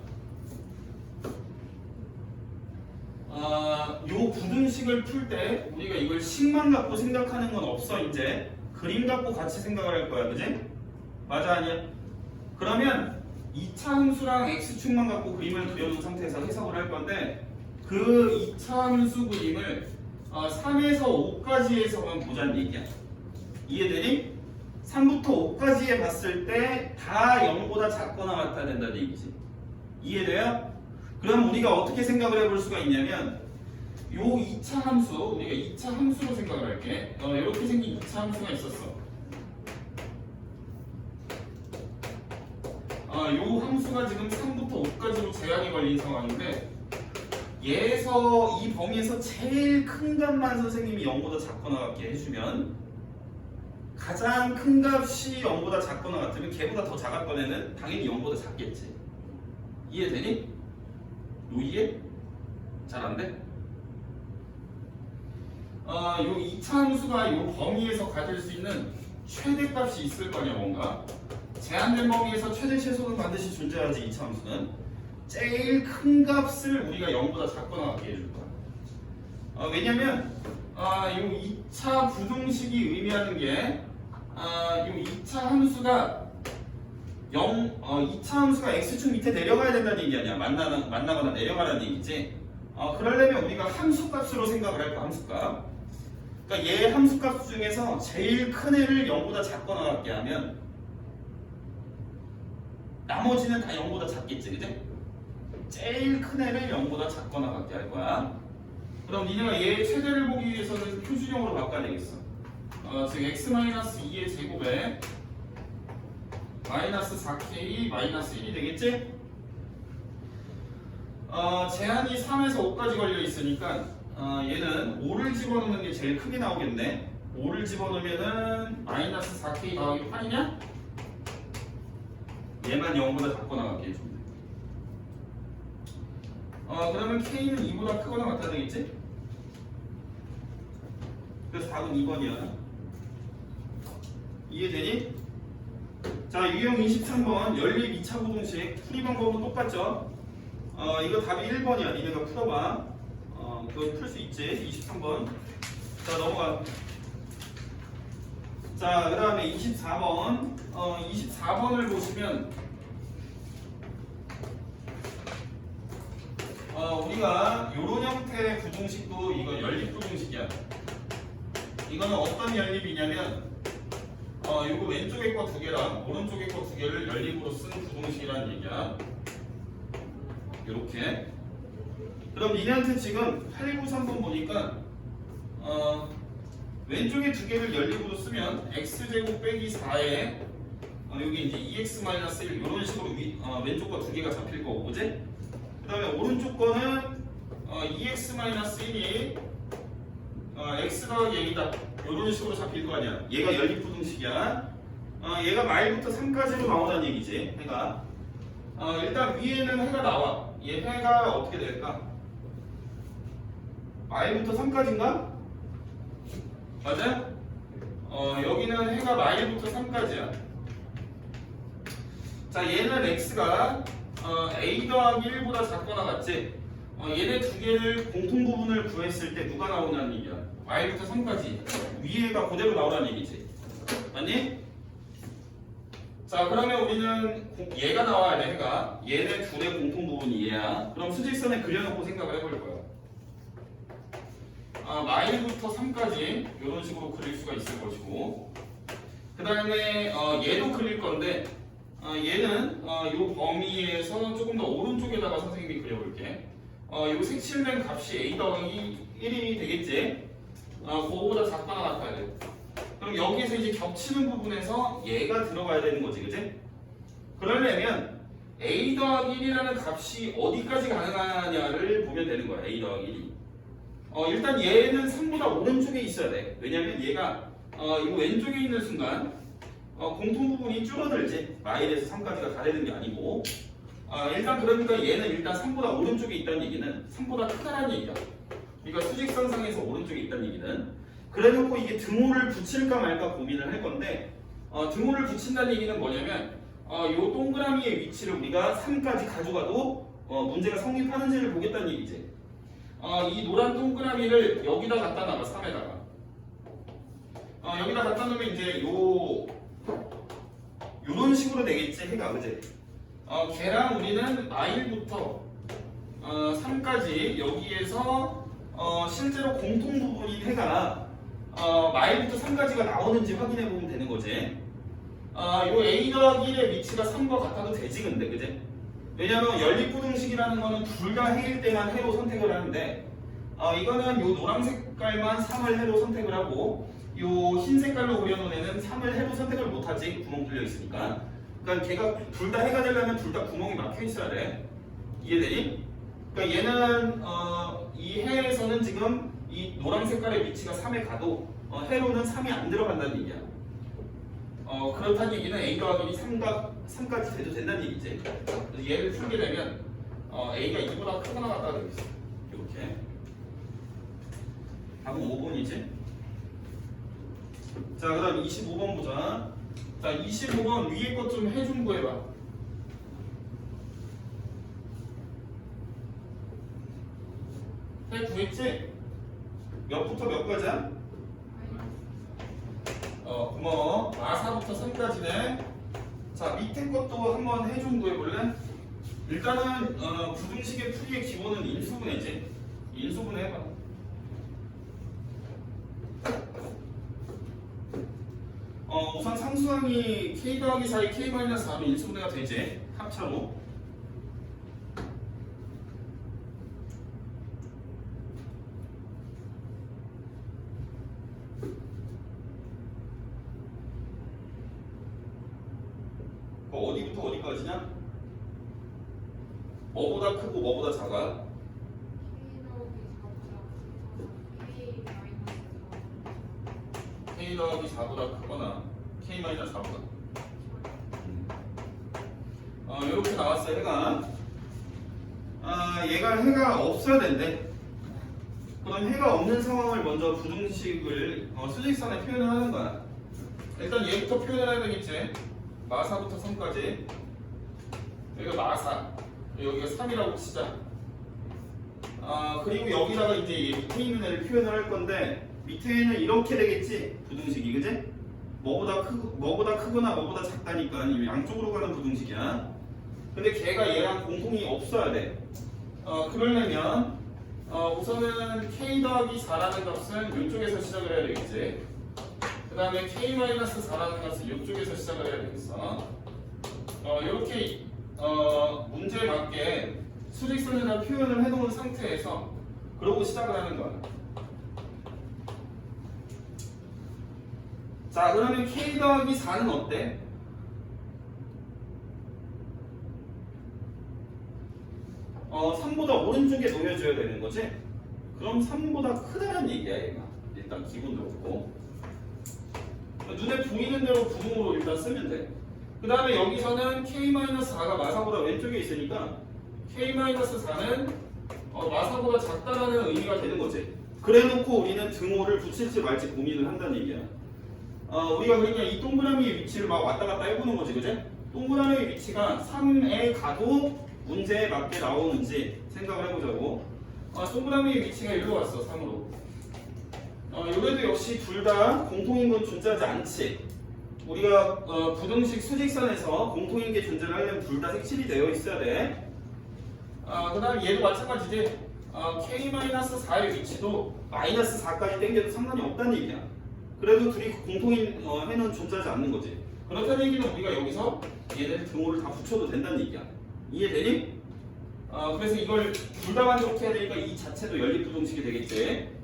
요 부등식을 풀 때 우리가 이걸 식만 갖고 생각하는 건 없어. 이제 그림 갖고 같이 생각을 할 거야. 그지? 맞아, 아니야? 그러면 2차 함수랑 x축만 갖고 그림을 그려놓은 상태에서 해석을 할 건데, 그 2차 함수 그림을 3에서 5까지에서만 보자는 얘기야. 이해되니? 3부터 5까지에 봤을 때 다 0보다 작거나 같아야 된다는 얘기지. 이해돼요? 그럼 우리가 어떻게 생각을 해볼 수가 있냐면, 요 2차 함수, 우리가 2차 함수로 생각을 할게. 이렇게 생긴 2차 함수가 있었어. 요 함수가 지금 3부터 5까지로 제한이 걸린 상황인데, 얘에서 이 범위에서 제일 큰 값만 선생님이 0보다 작거나 같게 해주면, 가장 큰 값이 0보다 작거나 같으면 걔보다 더 작았던 애는 당연히 0보다 작겠지. 이해되니? 요 이해? 잘 안 돼? 요 2차 함수가 요 범위에서 가질 수 있는 최대값이 있을 거냐, 뭔가. 제한된 범위에서 최대 최소는 반드시 존재하지. 2차 함수는 제일 큰 값을 우리가 0보다 작거나 같게 해줄 거야. 왜냐면 요 2차 부등식이 의미하는 게 요 2차 함수가 2차 함수가 x축 밑에 내려가야 된다는 얘기 아니야. 만나거나 내려가라는 얘기지. 그러려면 우리가 함수값으로 생각을 할 거야. 함수값. 그러니까 얘 함수값 중에서 제일 큰 애를 0보다 작거나 같게 하면 나머지는 다 0보다 작겠지, 그지? 제일 큰 애를 0보다 작거나 같게 할 거야. 그럼 니네가 얘 최대를 보기 위해서는 표준형으로 바꿔야 되겠어. 즉 x-2의 제곱에 마이너스 4k 마이너스 1이 되겠지? 제한이 3에서 5까지 걸려 있으니까 얘는 5를 집어넣는 게 제일 크게 나오겠네. 5를 집어넣으면은 마이너스 4k 더하기 8이냐? 얘만 0보다 작거나 같게 해주면 돼. 그러면 k는 2보다 크거나 같아야 되겠지? 그래서 답은 2번이야. 이해되니? 자, 유형 23번 연립 2차 부등식 풀이 방법은 똑같죠? 이거 답이 1번이야. 니네가 풀어봐. 그거 풀 수 있지? 23번. 자, 넘어가. 자, 그 다음에 24번. 24번을 보시면 우리가 이런 형태의 부등식도 이거 연립 부등식이야. 이거는 어떤 연립이냐면 이거 왼쪽에 거 두 개랑 오른쪽에 거 두 개를 연립으로 쓴 부등식이라는 얘기야. 요렇게. 그럼 니네한테 지금 893번 보니까 왼쪽에 두 개를 연립으로 쓰면 x제곱 빼기 4에 여기 이제 2x-1 이런 식으로 왼쪽 거 두 개가 잡힐 거고, 그지? 그 다음에 오른쪽 거는 2x-1이 x 더하기 a다 이런 식으로 잡힐 거 아니야. 얘가 연립 부등식이야. 얘가 마일부터 3까지로 나오다는 얘기지. 해가 일단 위에는 해가 나와. 얘 해가 어떻게 될까? 마일부터 3까지인가? 맞아? 여기는 해가 마일부터 3까지야. 자, 얘는 x가 a 더하기 1보다 작거나 같지? 얘네 두 개를 공통 부분을 구했을 때 누가 나오냐는 얘기야. y부터 3까지 위에가 그대로 나오라는 얘기지. 맞니? 자, 그러면 우리는 얘가 나와야 돼. 해가 얘네 둘의 공통 부분이 얘야. 그럼 수직선에 그려놓고 생각을 해볼 거야. 마일부터 3까지 이런 식으로 그릴 수가 있을 것이고, 그 다음에 얘도 그릴 건데 얘는 이 범위에서 조금 더 오른쪽에다가 선생님이 그려볼게. 이 색칠된 값이 a 더하기 1이 되겠지? 그거보다 작거나 같아야 돼. 그럼 여기에서 이제 겹치는 부분에서 얘가 들어가야 되는 거지, 그치? 그러려면 a 더하기 1이라는 값이 어디까지 가능하냐를 보면 되는 거야. a 더하기 1이. 일단 얘는 3보다 오른쪽에 있어야 돼. 왜냐면 얘가 이 왼쪽에 있는 순간 공통 부분이 줄어들지. 마일에서 3까지가 다 되는 게 아니고. 일단 그러니까 얘는 일단 3보다 오른쪽에 있다는 얘기는 3보다 크다는 얘기야. 그러니까 수직선상에서 오른쪽에 있다는 얘기는. 그래놓고 이게 등호를 붙일까 말까 고민을 할 건데 등호를 붙인다는 얘기는 뭐냐면 이 동그라미의 위치를 우리가 3까지 가져가도 문제가 성립하는지를 보겠다는 얘기지. 이 노란 동그라미를 여기다 갖다 놔봐. 3에다가 여기다 갖다 놓으면 이제 요런 식으로 되겠지. 해가, 그지? 걔랑 우리는 마일부터 3까지 여기에서 실제로 공통 부분인 해가 마일부터 3까지가 나오는지 확인해 보면 되는 거지. 요 a 더하기 1의 위치가 3과 같아도 되지, 근데, 그지? 왜냐면 연립부등식이라는 거는 둘 다 해일 때만 해로 선택을 하는데 이거는 요 노란 색깔만 3을 해로 선택을 하고 요 흰 색깔로 그려놓은 애는 3을 해로 선택을 못하지. 구멍 뚫려 있으니까. 그러니까 걔가 둘 다 해가 되려면 둘 다 구멍이 막혀 있어야 돼. 이해되니? 그러니까 얘는 이 해에서는 지금 이 노란 색깔의 위치가 3에 가도 해로는 3이 안 들어간다는 얘기야. 그렇다는 얘기는 a 더하기 3까지 돼도 된다는 얘기지. 그래서 얘를 풀게 되면 a가 2보다 크거나 같다 그러겠어. 이렇게. 답은 5번이지. 자, 그 다음 25번 보자. 자, 25번 위에 것 좀 해준 거 해봐. 해 구했지? 몇부터 몇까지야? 고마워. 마사부터 3까지네. 자, 밑에 것도 한번 해준 거 해볼래? 일단은 부등식의 풀이의 기본은 인수분해지. 인수분해 해봐. 우선 상수항이 k 더하기 4에 k-4로 인수분해가 되지. 합차로. 어디부터 어디까지냐? 뭐보다 크고 뭐보다 작아? k 더하기 4보다 크거나 k 마이너스 4보다 이렇게 나왔어요. 얘가 해가 없어야 된대. 그럼 해가 없는 상황을 먼저 부등식을 수직선에 표현을 하는 거야. 일단 얘부터 표현을 해야 되겠지. 마사부터 3까지. 여기가 마사, 여기가 3이라고 치자. 그리고 여기다가 이제 밑에 있는 애를 표현을 할 건데 밑에는 이렇게 되겠지. 부등식이 그지? 뭐보다 크거나 뭐보다 작다니까 양쪽으로 가는 부등식이야. 근데 걔가 얘랑 공통이 없어야 돼. 그러려면 우선은 k 더하기 4라는 값은 이쪽에서 시작을 해야 되겠지. 그 다음에 k-4라는 값은 이쪽에서 시작을 해야 되겠어. 이렇게 문제에 맞게 수직선에다 표현을 해놓은 상태에서 그러고 시작을 하는 거야. 자, 그러면 k 더하기 4는 어때? 어, 3보다 오른쪽에 놓여줘야 되는 거지? 그럼 3보다 크다는 얘기야, 얘가. 일단 기본적으로. 눈에 보이는 대로 부등으로 일단 쓰면 돼. 그 다음에 여기서는 k-4가 마사보다 왼쪽에 있으니까 k-4는 마사보다 작다라는 의미가 되는 거지. 그래 놓고 우리는 등호를 붙일지 말지 고민을 한다는 얘기야. 우리가 그러니까 이 동그라미의 위치를 막 왔다 갔다 해보는 거지, 그지? 동그라미의 위치가 3에 가도 문제에 맞게 나오는지 생각을 해보자고. 동그라미의 위치가 일로 왔어, 3으로. 요래도 역시 둘 다 공통인 건 존재하지 않지. 우리가 부등식 수직선에서 공통인 게 존재를 하려면 둘 다 색칠이 되어 있어야 돼. 그 다음 얘도 마찬가지지. k-4의 위치도 마이너스 4까지 땡겨도 상관이 없다는 얘기야. 그래도 둘이 공통인 해는 존재하지 않는 거지. 그렇다는 얘기는 우리가 여기서 얘네들 등호를 다 붙여도 된다는 얘기야. 이해되니? 그래서 이걸 둘 다 만족해야 되니까 이 자체도 연립부등식이 되겠지.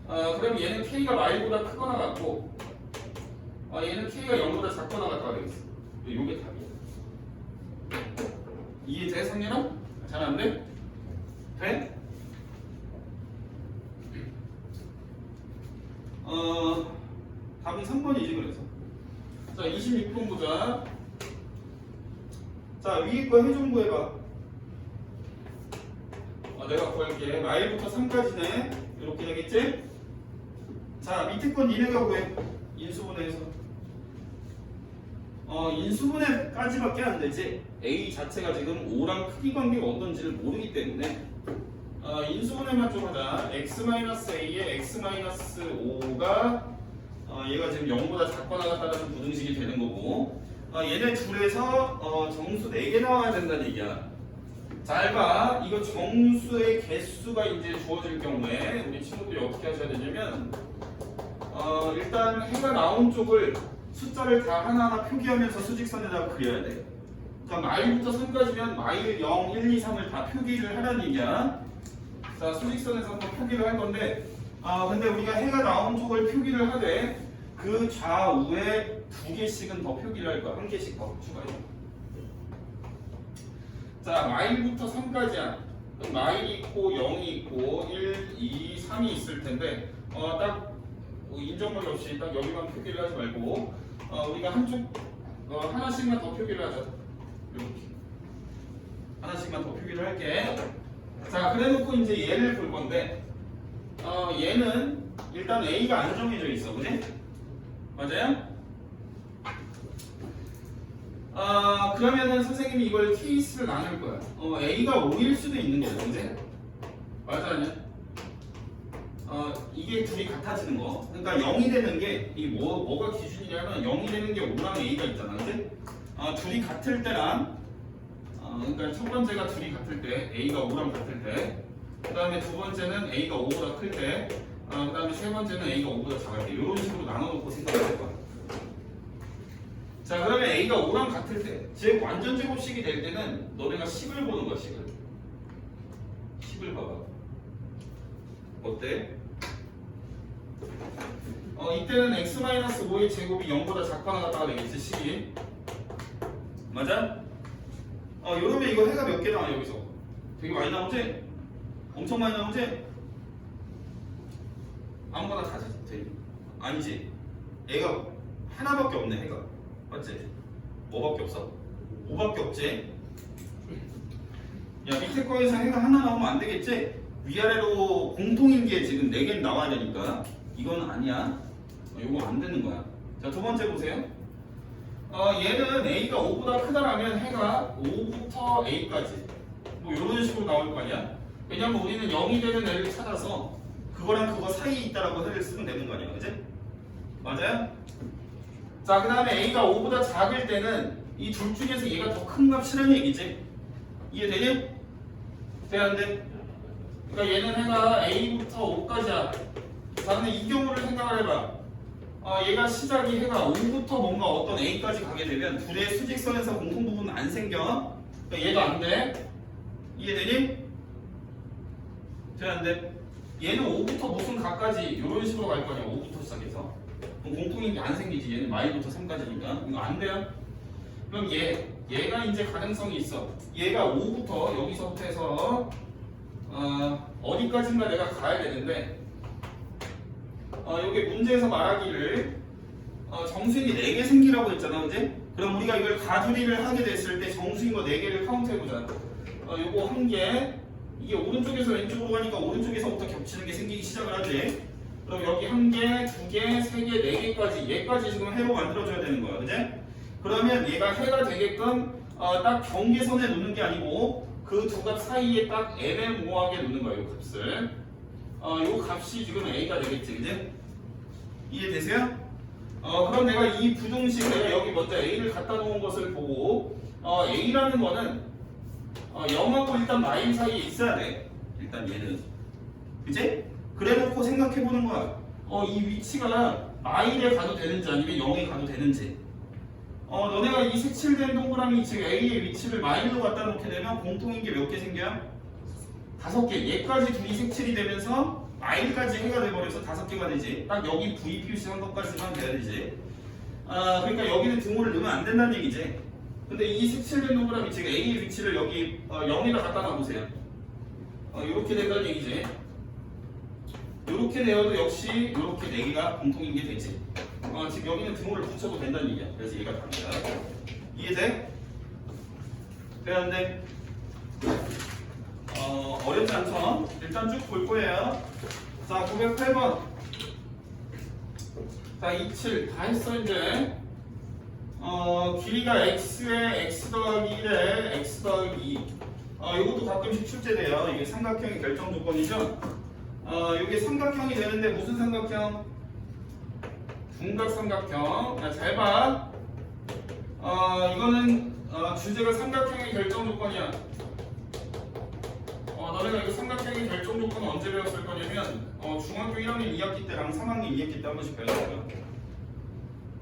그럼 얘는 k가 마일보다 크거나 같고 얘는 k가 0보다 작거나 같다가 되겠어. 요게 답이야. 이해돼, 성렬아? 잘 안 돼? 돼? 답은 3번이지 그래서. 자, 26번 보자. 자, 위에 거 해좀 구해봐. 내가 구할게. 마일부터 3까지네. 이렇게 되겠지? 자, 밑에 건 니네가 구해. 인수분해해서. 인수분해까지밖에 안 되지. A 자체가 지금 5랑 크기 관계가 어떤지를 모르기 때문에 인수분해만 좀 하자. x-a에 x-5가 얘가 지금 0보다 작거나 같다는 부등식이 되는 거고 얘네 둘에서 정수 4개 나와야 된다는 얘기야. 잘 봐. 이거 정수의 개수가 이제 주어질 경우에 우리 친구들이 어떻게 하셔야 되냐면 일단 해가 나온 쪽을 숫자를 다 하나하나 표기하면서 수직선에다가 그려야 돼. 자, 마일부터 3까지면 마일 0, 1, 2, 3을 다 표기를 하라는 얘기야. 자, 수직선에서 한번 표기를 할 건데 근데 우리가 해가 나온 쪽을 표기를 하되 그 좌우에 2개씩은 더 표기를 할 거야. 1개씩 더 추가해. 자, 마일부터 3까지야. 마일이 있고 0이 있고 1, 2, 3이 있을 텐데 딱 인정머리 없이 딱 여기만 표기를 하지 말고 우리가 한쪽 하나씩만 더 표기를 하자. 이렇게 하나씩만 더 표기를 할게. 자, 그래놓고 이제 얘를 볼 건데 얘는 일단 A가 안 정해져 있어, 그지? 맞아요? 그러면은 선생님이 이걸 케이스를 나눌 거야. A가 5일 수도 있는 거죠, 그지? 맞아, 아니야? 이게 둘이 같아지는 거. 그러니까 0이 되는 게, 이 뭐가 기준이냐면 0이 되는 게 5랑 A가 있잖아, 그지? 둘이 같을 때랑, 그러니까 첫 번째가 둘이 같을 때, A가 5랑 같을 때, 그 다음에 두 번째는 A가 5보다 클 때, 그 다음에 세 번째는 A가 5보다 작을 때, 이런 식으로 나눠놓고 생각을 할 거야. 자, 그러면 A가 5랑 같을 때, 즉 완전 제곱식이 될 때는 너네가 10을 보는 거야, 10을 봐봐. 어때? 이때는 x-5의 제곱이 0보다 작거나 같다가 되겠지, 10이. 맞아? 이러면 이거 해가 몇 개 나와, 여기서? 되게 많이 나오지? 엄청 많이 나오지? 아무거나 다 돼. 아니지? A가 하나밖에 없네. 해가 맞지? 뭐밖에 없어? 5밖에 없지? 야 밑에 거에서 해가 하나 나오면 안 되겠지? 위아래로 공통인 게 지금 4개는 나와야 되니까 이건 아니야. 이거 안 되는 거야. 자, 두 번째 보세요. 얘는 A가 5보다 크다라면 해가 5부터 A까지 뭐 이런 식으로 나올 거 아니야? 왜냐면 우리는 0이 되는 애를 찾아서 그거랑 그거 사이에 있다라고 해를 쓰면 되는 거 아니야, 그지? 맞아요? 자, 그 다음에 A가 5보다 작을 때는 이 둘 중에서 얘가 더 큰 값이라는 얘기지. 이해되니? 돼, 안 돼? 그러니까 얘는 해가 A부터 5까지야. 자, 근데 이 경우를 생각을 해봐. 얘가 시작이 해가 5부터 뭔가 어떤 A까지 가게 되면 둘의 수직선에서 공통 부분은 안 생겨. 그러니까 얘가 안 돼. 이해되니? 돼, 안 돼? 얘는 5부터 무슨 가까지 이런 식으로 갈 거냐. 5부터 시작해서. 그럼 공통인 게 안 생기지. 얘는 마이부터 3까지니까. 이거 안 돼요. 그럼 얘가 이제 가능성이 있어. 얘가 5부터 여기서부터 해서 어디까지인가 내가 가야 되는데 여기 문제에서 말하기를 정수인이 4개 생기라고 했잖아, 그지? 그럼 우리가 이걸 가두리를 하게 됐을 때 정수인 거 4개를 카운트해보자. 요거 1개, 이게 오른쪽에서 왼쪽으로 가니까 오른쪽에서부터 겹치는 게 생기기 시작을 하지. 그럼 여기 1개, 2개, 3개, 4개까지 얘까지 지금 해로 만들어줘야 되는 거야, 그지? 그러면 얘가 해가 되게끔 딱 경계선에 놓는 게 아니고 그 두 값 사이에 딱 애매모호하게 놓는 거야, 이 값을. 이 값이 지금 A가 되겠지, 그지? 이해되세요? 그럼 내가 이 부등식 내가 여기 먼저 A를 갖다 놓은 것을 보고 A라는 거는 0하고 일단 마일 사이에 있어야 돼. 일단 얘는. 그지? 그래 놓고 생각해 보는 거야. 이 위치가 마일에 가도 되는지 아니면 0에 가도 되는지. 너네가 이 색칠된 동그라미 지금 A의 위치를 마일로 갖다 놓게 되면 공통인 게 몇 개 생겨요? 5개. 얘까지 둘이 색칠이 되면서 마일까지 해가 돼버려서 5개가 되지. 딱 여기 V 표시한 것까지만 돼야 되지. 그러니까 여기는 등호를 넣으면 안 된다는 얘기지. 근데 이 색칠된 동그라미 지금 A의 위치를 여기 0에다 갖다 놔보세요. 이렇게 된다는 얘기지. 이렇게 되어도 역시 이렇게 4개가 공통인 게 되지. 지금 여기는 등호를 붙여도 된다는 얘기야. 그래서 얘가 답니다. 이해돼? 돼, 안 돼? 어렵지 않죠? 일단 쭉 볼 거예요. 자, 908번. 자, 27. 다 했어, 이제. 길이가 x에 x 더하기 1에 x 더하기 2. 이것도 가끔씩 출제돼요. 이게 삼각형의 결정 조건이죠. 이게 삼각형이 되는데 무슨 삼각형? 중각 삼각형. 잘 봐. 이거는 주제가 삼각형의 결정 조건이야. 너네가 이거 삼각형의 결정 조건은 언제 배웠을 거냐면 중학교 1학년 2학기 때랑 3학년 2학기 때 한 번씩 배웠어요.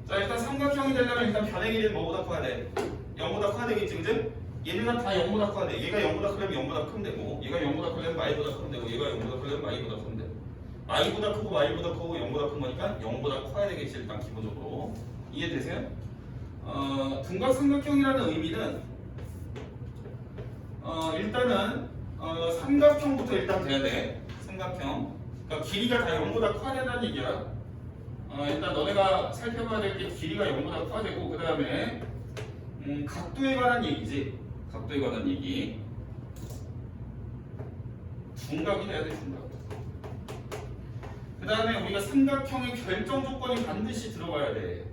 자, 일단 삼각형이 되려면 일단 변의 길이는 뭐보다 커야 돼? 0보다 커야 되겠지, 그지? 얘네가 다 0보다 커야 돼. 얘가 0보다 크려면 0보다 크면 되고, 얘가 0보다 크려면 마이보다 크면 되고, 얘가 0보다 크려면 마이보다 크면 돼. 마이보다 크고 마이보다 크고 0보다 큰 거니까 0보다 커야 되겠지, 일단 기본적으로. 이해되세요? 등각 삼각형이라는 의미는 일단은 삼각형부터 일단 돼야 돼. 삼각형. 그러니까 길이가 다 0보다 커야 된다는 얘기야. 일단 너네가 살펴봐야 될 게 길이가 0보다 커야 되고, 그 다음에 각도에 관한 얘기지. 각도에 관한 얘기. 중각이 돼야 돼, 중각. 그 다음에 우리가 삼각형의 결정 조건이 반드시 들어가야 돼.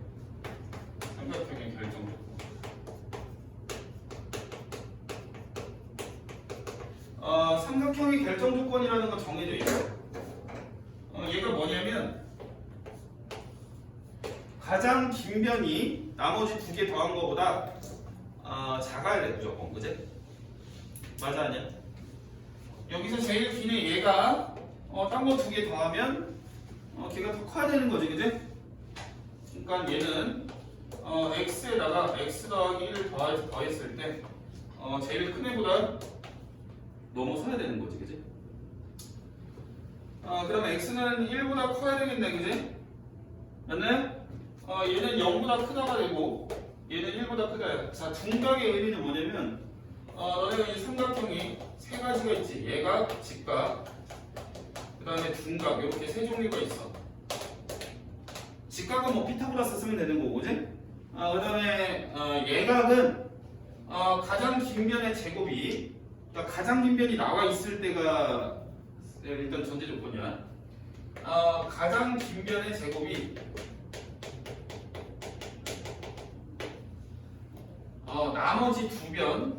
삼각형의 결정 조건. 삼각형의 결정 조건이라는 건 정해져 있어. 얘가 뭐냐면 가장 긴 변이 나머지 2개 더한 거보다 작아야 돼, 무조건. 그지? 맞아, 아니야? 여기서 제일 긴 애 얘가 딴 거 2개 더하면 걔가 더 커야 되는 거지, 그지? 그러니까 얘는 x에다가 x 더하기 1을 더했을 때 제일 큰 애보다 넘어서야 되는 거지, 그지? 그럼 x는 1보다 커야 되겠네, 그지? 맞나요? 얘는 0보다 크다가 되고 얘는 1보다 크다. 자, 중각의 의미는 뭐냐면 너네가 이 삼각형이 3가지가 있지. 얘가 직각, 그 다음에 중각, 이렇게 3종류가 있어. 직각은 뭐 피타고라스 쓰면 되는 거고, 그지? 그 다음에 예각은 가장 긴 변의 제곱이, 그러니까 가장 긴 변이 나와 있을 때가 일단 전제 조건이야. 가장 긴 변의 제곱이 나머지 두 변을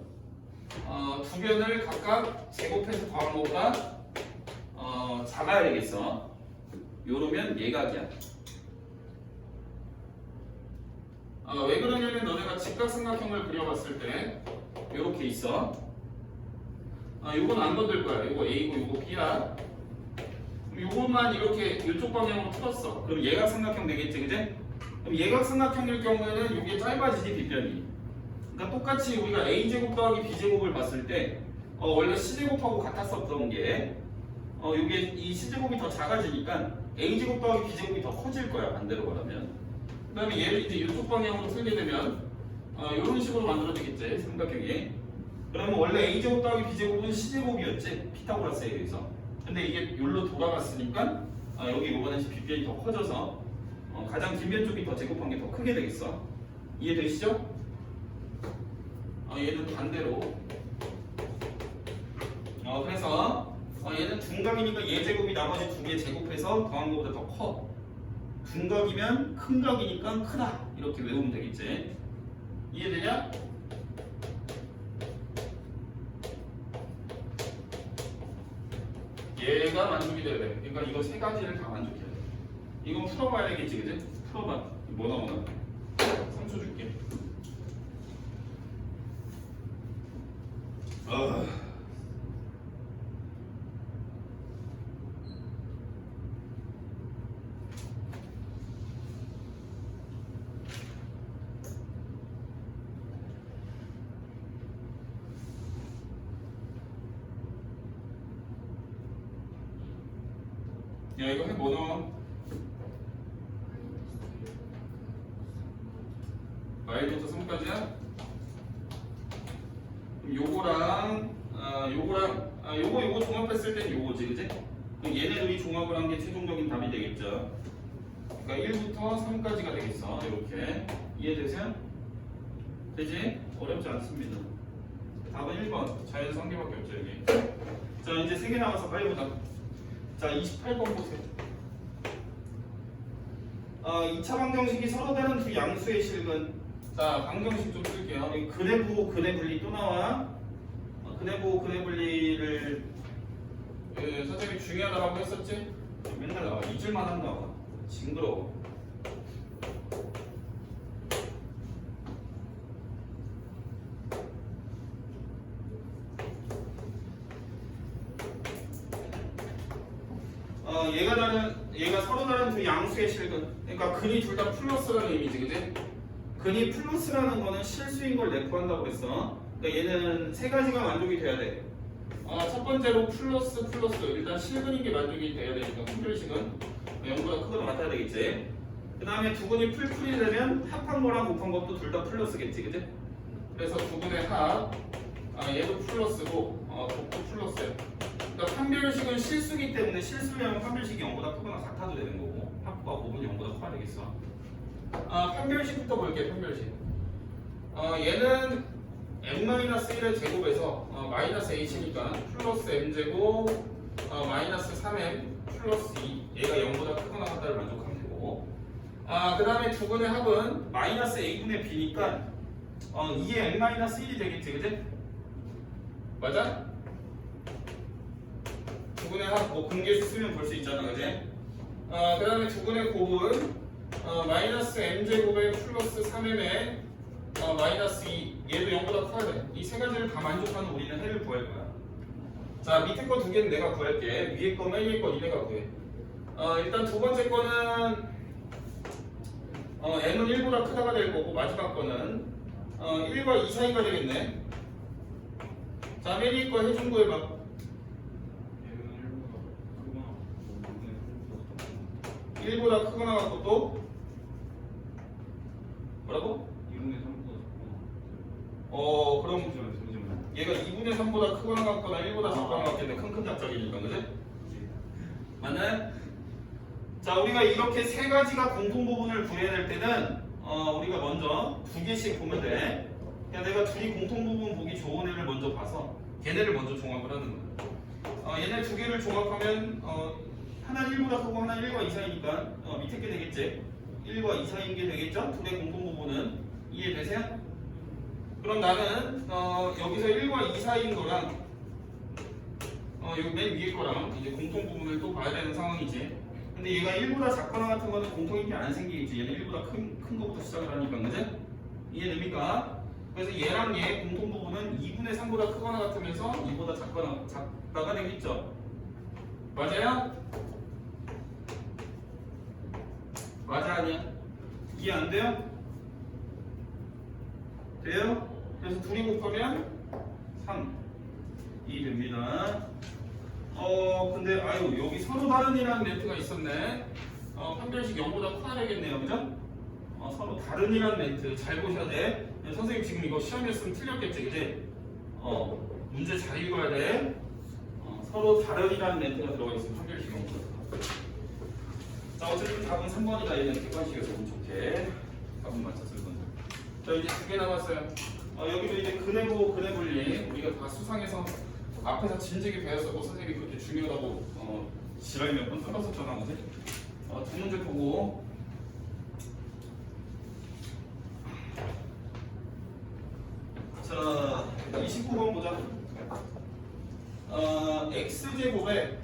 각각 제곱해서 더한 거보다 작아야 되겠어. 요러면 예각이야. 왜 그러냐면 너네가 직각삼각형을 그려봤을 때 요렇게 있어. 요건 안 건들 거야. 요거 A고 요거 B야. 요것만 이렇게 이쪽 방향으로 풀었어. 그럼 예각삼각형 되겠지, 그지? 그럼 예각삼각형일 경우에는 요게 짧아지지, 빗변이. 그러니까 똑같이 우리가 A제곱 더하기 B제곱을 봤을 때 원래 C제곱하고 같았었던 게 요게 이 C제곱이 더 작아지니까 A제곱 더하기 B제곱이 더 커질 거야, 반대로 말하면. 그 다음에 얘를 이제 이쪽 방향으로 틀게 되면 이런 식으로 만들어지겠지, 삼각형이. 그러면 원래 A제곱 더하기 B제곱은 C제곱이었지, 피타고라스에 의해서. 근데 이게 여기로 돌아갔으니까 여기 이번에 빗변이 더 커져서 가장 긴 변 쪽이 더 제곱한 게 더 크게 되겠어. 이해되시죠? 얘는 반대로. 그래서 얘는 둔각이니까 얘 제곱이 나머지 두 개 제곱해서 더한 것보다 더 커. 둔각이면 큰 각이니까 크다. 이렇게 외우면 되겠지. 이해되냐? 얘가 만족이 돼야 돼. 그러니까 이거 세 가지를 다 만족해야 돼. 이건 풀어봐야 되겠지, 그지? 풀어봐. 뭐나. 3초 줄게. 야, 이거 해 뭐 넣어? 마이너스 3까지야? 그럼 요거 종합했을 땐 요거지, 그지? 그럼 얘네들이 종합을 한 게 최종적인 답이 되겠죠. 그러니까 1부터 3까지가 되겠어. 이렇게. 이해되세요? 되지? 어렵지 않습니다. 답은 1번. 자연수 한 개밖에 없죠, 여기. 자, 이제 3개 남아서 빨리 보자. 자, 28번 보세요. 2차 방정식이 서로 다른 두 양수의 실근. 자, 방정식 좀 쓸게요. 근해 보호, 근해 분리 또 나와. 근해 보호, 근해 분리를 선생님이 중요하다고 했었지? 맨날 나와. 잊을만 한 나와. 징그러워. 얘가 서로 다른 두 양수의 실근. 그러니까 근이 둘 다 플러스라는 의미지, 그지? 근이 플러스라는 거는 실수인 걸 내포한다고 그랬어. 그러니까 얘는 세 가지가 만족이 돼야 돼. 첫 번째로 플러스. 일단 실근인 게 만족이 돼야 되니까 분별식은 0보다 크거나 같아야 되겠지. 그 다음에 두 근이 풀이 되면 합한 거랑 곱한 것도 둘 다 플러스겠지, 그지? 그래서 두 근의 합, 얘도 플러스고, 곱도 플러스야. 그러니까 판별식은 실수기 때문에 실수면 판별식이 0보다 크거나 같아도 되는 거고, 합과 곱은 0보다 커야 되겠어. 판별식부터 볼게. 판별식. 얘는 n-1의 제곱에서 마이너스 h니까 플러스 m제곱 마이너스 3m 플러스 2, 얘가 0보다 크거나 같다를 만족하면 되고, 그 다음에 두 근의 합은 마이너스 a분의 b니까 2의 n-1이 되겠지, 그지? 맞아? 두 근의 합, 뭐 근계수 쓰면 볼 수 있잖아, 그지? 그 다음에 두 근의 곱은 마이너스 m제곱에 플러스 3m에 마이너스 2, 얘도 0보다 커야 돼. 이 세 가지를 다 만족하는 우리는 해를 구할 거야. 자, 밑에 거 두 개는 내가 구할게. 위에 거나 위에 거 니네가 구해. 일단 두 번째 거는 n은 1보다 크다가 될 거고, 마지막 거는 1과 2 사이가 되겠네. 자, 맨 위에 거 해준 거 해봐. 1보다 크거나 같고 또 뭐라고? 2분의 3보다 작거나. 그럼 얘가 2분의 3보다 크거나 같거나 1보다 작거나 같겠네. 큰 작작이니까, 그지? 맞나요? 자, 우리가 이렇게 세 가지가 공통 부분을 구해낼 때는 우리가 먼저 두 개씩 보면 돼. 그냥 내가 둘이 공통 부분 보기 좋은 애를 먼저 봐서 걔네를 먼저 종합을 하는 거야. 얘네 두 개를 종합하면 하나는 1보다 크고 하나는 1과 2 사이니까 밑에 게 되겠지. 1과 2 사이인 게 되겠죠? 둘의 공통 부분은 이해되세요? 그럼 나는 여기서 1과 2 사이인 거랑 여기 맨 위에 거랑 이제 공통 부분을 또 봐야 되는 상황이지. 근데 얘가 1보다 작거나 같은 거는 공통이 안 생기겠지. 얘는 1보다 큰 거부터 시작을 하니까, 그지? 이해됩니까? 그래서 얘랑 얘 공통 부분은 2분의 3보다 크거나 같으면서 2보다 작다가 되겠죠. 맞아요? 맞아, 아니야? 이해 안 돼요? 돼요? 그래서 둘이 곱하면 3 이해됩니다. 근데 아유 여기 서로 다른이라는 멘트가 있었네. 판별식 0보다 커야 되겠네요, 그죠? 서로 다른이라는 멘트 잘 보셔야 돼. 선생님 지금 이거 시험이었으면 틀렸겠지, 그지? 문제 잘 읽어야 돼. 서로 다른이라는 멘트가 들어가 있으면 판별식 0보다. 자, 어쨌든 답은 3번이다. 얘는 객관식에서 운 좋게 답은 맞췄을 건데. 자, 이제 두 개 남았어요. 여기도 이제 근해보, 근해분리 우리가 다 수상해서 앞에서 진즉에 배웠었고 선생님이 그렇게 중요하다고 지랄 몇 번 떨었었잖아, 그지? 두 문제 보고 자 29번 보자. x제곱에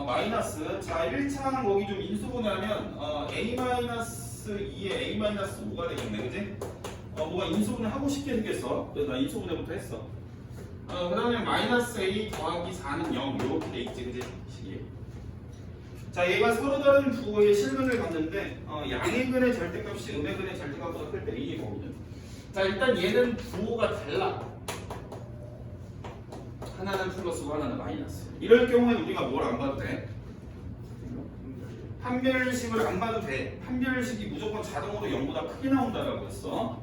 마이너스 자 1차항 거기 좀 인수분해하면 a-2에 a-5가 되겠네, 그지? 뭐가 인수분해 하고 싶게 생겼어. 그래서 나 인수분해부터 했어. 그 다음에 마이너스 a 더하기 4는 0 이렇게 돼 있지, 그지? 식이. 자, 얘가 서로 다른 부호의 실근을 갖는데 양의 근의 절대값이 음의 근의 절대값보다 클 때 이게 거거든. 자, 일단 얘는 부호가 달라. 하나는 플러스고 하나는 마이너스. 이럴 경우에는 우리가 뭘 안 봐도 돼? 판별식을 안 봐도 돼. 판별식이 무조건 자동으로 0보다 크게 나온다라고 했어.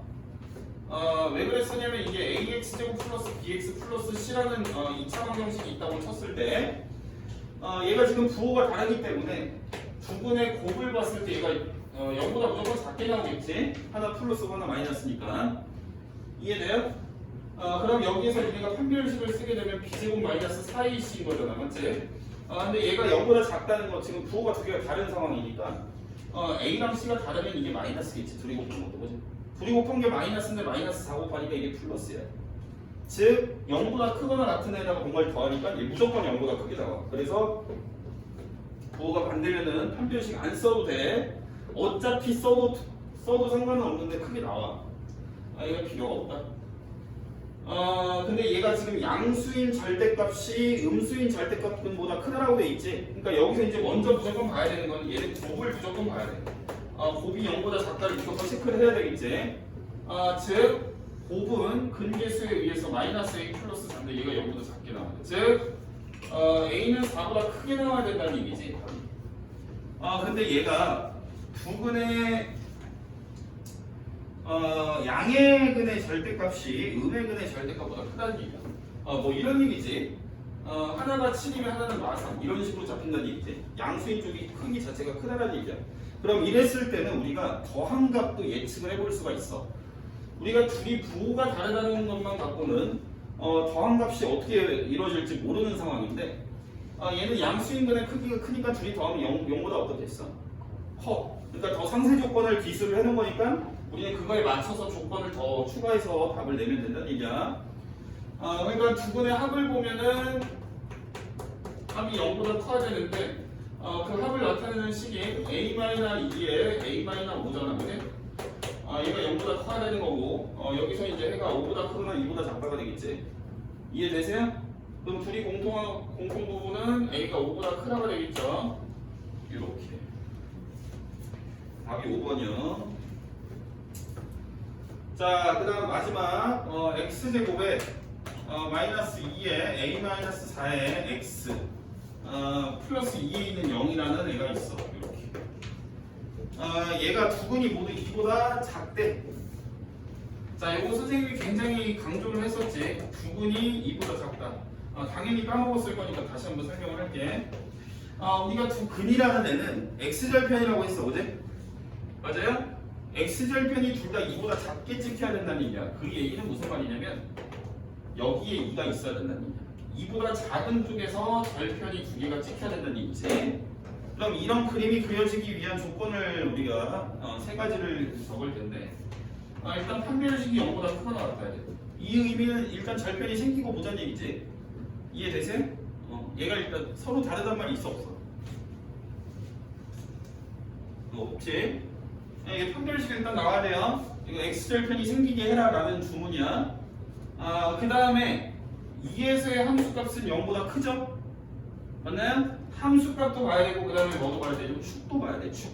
왜 그랬었냐면 이게 ax제곱 플러스 bx 플러스 c라는 2차 방정식이 있다고 쳤을 때 얘가 지금 부호가 다르기 때문에 두 분의 곱을 봤을 때 얘가 0보다 무조건 작게 나오겠지. 하나 플러스고 하나 마이너스니까. 이해돼요? 그럼 여기에서 우리가 판별식을 쓰게 되면 b제곱 마이너스 4ac인 거잖아, 맞지? 근데 얘가 0보다 작다는 거 지금 부호가 두 개가 다른 상황이니까 a랑 c가 다르면 이게 마이너스겠지. 둘이 곱한 것도, 그지? 둘이 곱한 게 마이너스인데 마이너스 4 곱하니까 이게 플러스야. 즉 0보다 크거나 같은 애다가 뭔가를 더하니까 얘 무조건 0보다 크게 나와. 그래서 부호가 반대면은 판별식 안 써도 돼. 어차피 써도 상관은 없는데 크게 나와. 이거 필요가 없다. 근데 얘가 지금 양수인 절대값이 음수인 절대값보다 크다라고 돼 있지. 그러니까 여기서 이제 먼저 무조건 봐야 되는 건 얘는 곱을 무조건 봐야 돼. 곱이 0보다 작다를 무조건 체크를 해야 되겠지. 즉 곱은 근계수에 의해서 마이너스 a 플러스 4인데 얘가 0보다 작게 나와요. 즉 a는 4보다 크게 나와야 된다는 얘기지. 근데 얘가 두 근의 양의 근의 절대값이 음의 근의 절대값보다 크다는 얘기야. 뭐 이런 얘기지. 하나가 7이면 하나는 마삼 이런 식으로 잡힌다는 얘기지. 양수인 쪽이 크기 자체가 크다는 얘기야. 그럼 이랬을 때는 우리가 더한 값도 예측을 해볼 수가 있어. 우리가 둘이 부호가 다르다는 것만 갖고는 더한 값이 어떻게 이루어질지 모르는 상황인데 얘는 양수인 근의 크기가 크니까 둘이 더하면 0보다 어떻겠어? 커. 그러니까 더 상세 조건을 기술을 해놓은 거니까 우리는 그거에 맞춰서 조건을 더 추가해서 답을 내면 된다는 얘기야. 그러니까 두 분의 합을 보면은 합이 0보다 커야 되는데 그 합을 나타내는 식이 a-2에 a-5잖아, 그지? 얘가 0보다 커야 되는 거고 여기서 이제 해가 5보다 크거나 2보다 작다가 되겠지. 이해되세요? 그럼 둘이 공통 부분은 a가 5보다 크다가 되겠죠. 이렇게 답이 5번이요. 자, 그 다음 마지막 x제곱에 마이너스 2에 a-4에 x 플러스 2에 있는 0이라는 애가 있어. 이렇게 얘가 두 근이 모두 2보다 작대. 자, 이거 선생님이 굉장히 강조를 했었지. 두 근이 2보다 작다. 당연히 까먹었을 거니까 다시 한번 설명을 할게. 우리가 두 근이라는 애는 x절편이라고 했어, 그제? 맞아요? x절편이 둘 다 2보다 작게 찍혀야 된다는 얘기야. 그 얘기는 무슨 말이냐면 여기에 2가 있어야 된다는 얘기야. 2보다 작은 쪽에서 절편이 두 개가 찍혀야 된다는 얘기지. 그럼 이런 그림이 그려지기 위한 조건을 우리가 세 가지를 적을 텐데 일단 판별식이 0보다 크거나 같아야 돼. 이 의미는 일단 절편이 생기고 보자는 얘기지. 이해되세요? 얘가 일단 서로 다르단 말이 있어 없어? 없지? 이게 판별식 일단 나와야 돼요. 이거 x절편이 생기게 해라 라는 주문이야. 그 다음에 2에서의 함수값은 0보다 크죠? 맞나요? 함수값도 봐야 되고 그 다음에 뭐도 봐야 되죠? 축도 봐야 돼. 축.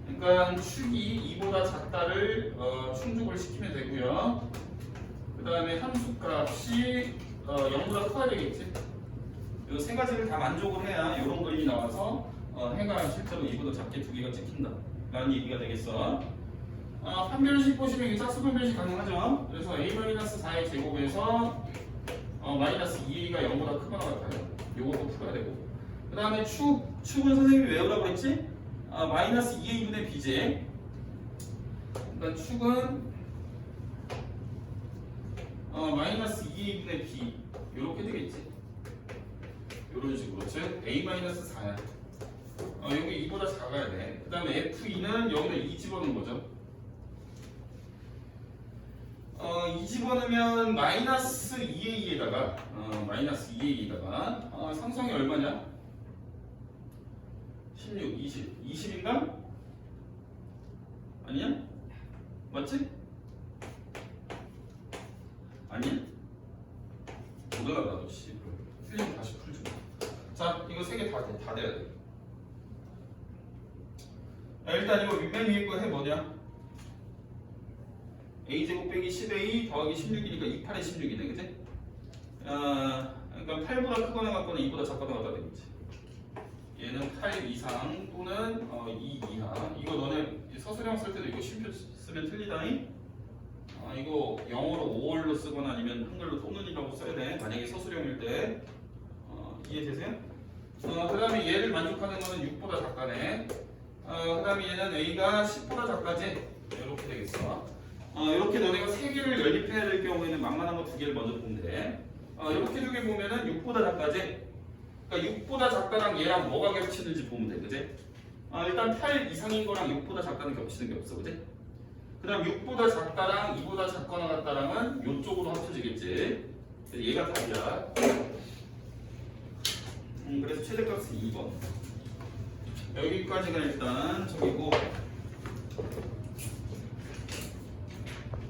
그러니까 축이 2보다 작다를 충족을 시키면 되고요. 그 다음에 함수값이 0보다 커야 되겠지. 이 세 가지를 다 만족을 해야 이런 그림이 나와서 해가 실제로 2보다 작게 두 개가 찍힌다 라는 얘기가 되겠어. 판별식 보시면 이게 짝수 판별식 가능하죠. 그래서 a-4의 제곱에서 마이너스 2a가 0보다 크거나 같아요. 요것도 풀어야 되고. 그 다음에 축은 선생님이 외우라고 했지? 마이너스 2a분의 b제. 그러니까 축은 마이너스 2a분의 b 요렇게 되겠지. 요런 식으로. 즉 a-4야. 여기 2보다 작아야 돼. 그 다음에 f2는 여기다 2 집어넣은 거죠. 2 집어넣으면 마이너스 2a에다가 상성이 얼마냐? 16, 20. 20인가? 아니야? 맞지? 아니야? 못 알아봐, 너 씨. 틀리면 다시 풀죠. 자, 이거 세 개 다 돼야 돼. 일단 이거 맨 위에 거 해 뭐냐? a제곱 빼기 10a 더하기 16이니까 28에 16이네, 그치? 그러니까 8보다 크거나 같거나 2보다 작거나 같다 되겠지. 얘는 8 이상 또는 2 이하. 이거 너네 서술형 쓸 때도 이거 쉼표 쓰면 틀리다잉? 이거 영어로 5월로 쓰거나 아니면 한글로 또는이라고 써야 돼. 만약에 서술형일 때. 이해되세요? 그 다음에 얘를 만족하는 거는 6보다 작다네. 그 다음에 얘는 a가 10보다 작다지. 이렇게 되겠어. 이렇게 너네가 3개를 연립해야 될 경우에는 만만한 거 2개를 먼저 보면 돼. 이렇게 2개 보면은 6보다 작다지. 그러니까 6보다 작다랑 얘랑 뭐가 겹치는지 보면 돼, 그지? 일단 8 이상인 거랑 6보다 작다는 겹치는 게 없어, 그지? 그 다음 6보다 작다랑 2보다 작거나 같다랑은 이쪽으로 합쳐지겠지. 그래서 얘가 답이야. 그래서 최대값은 2번. 여기까지가 일단 저기고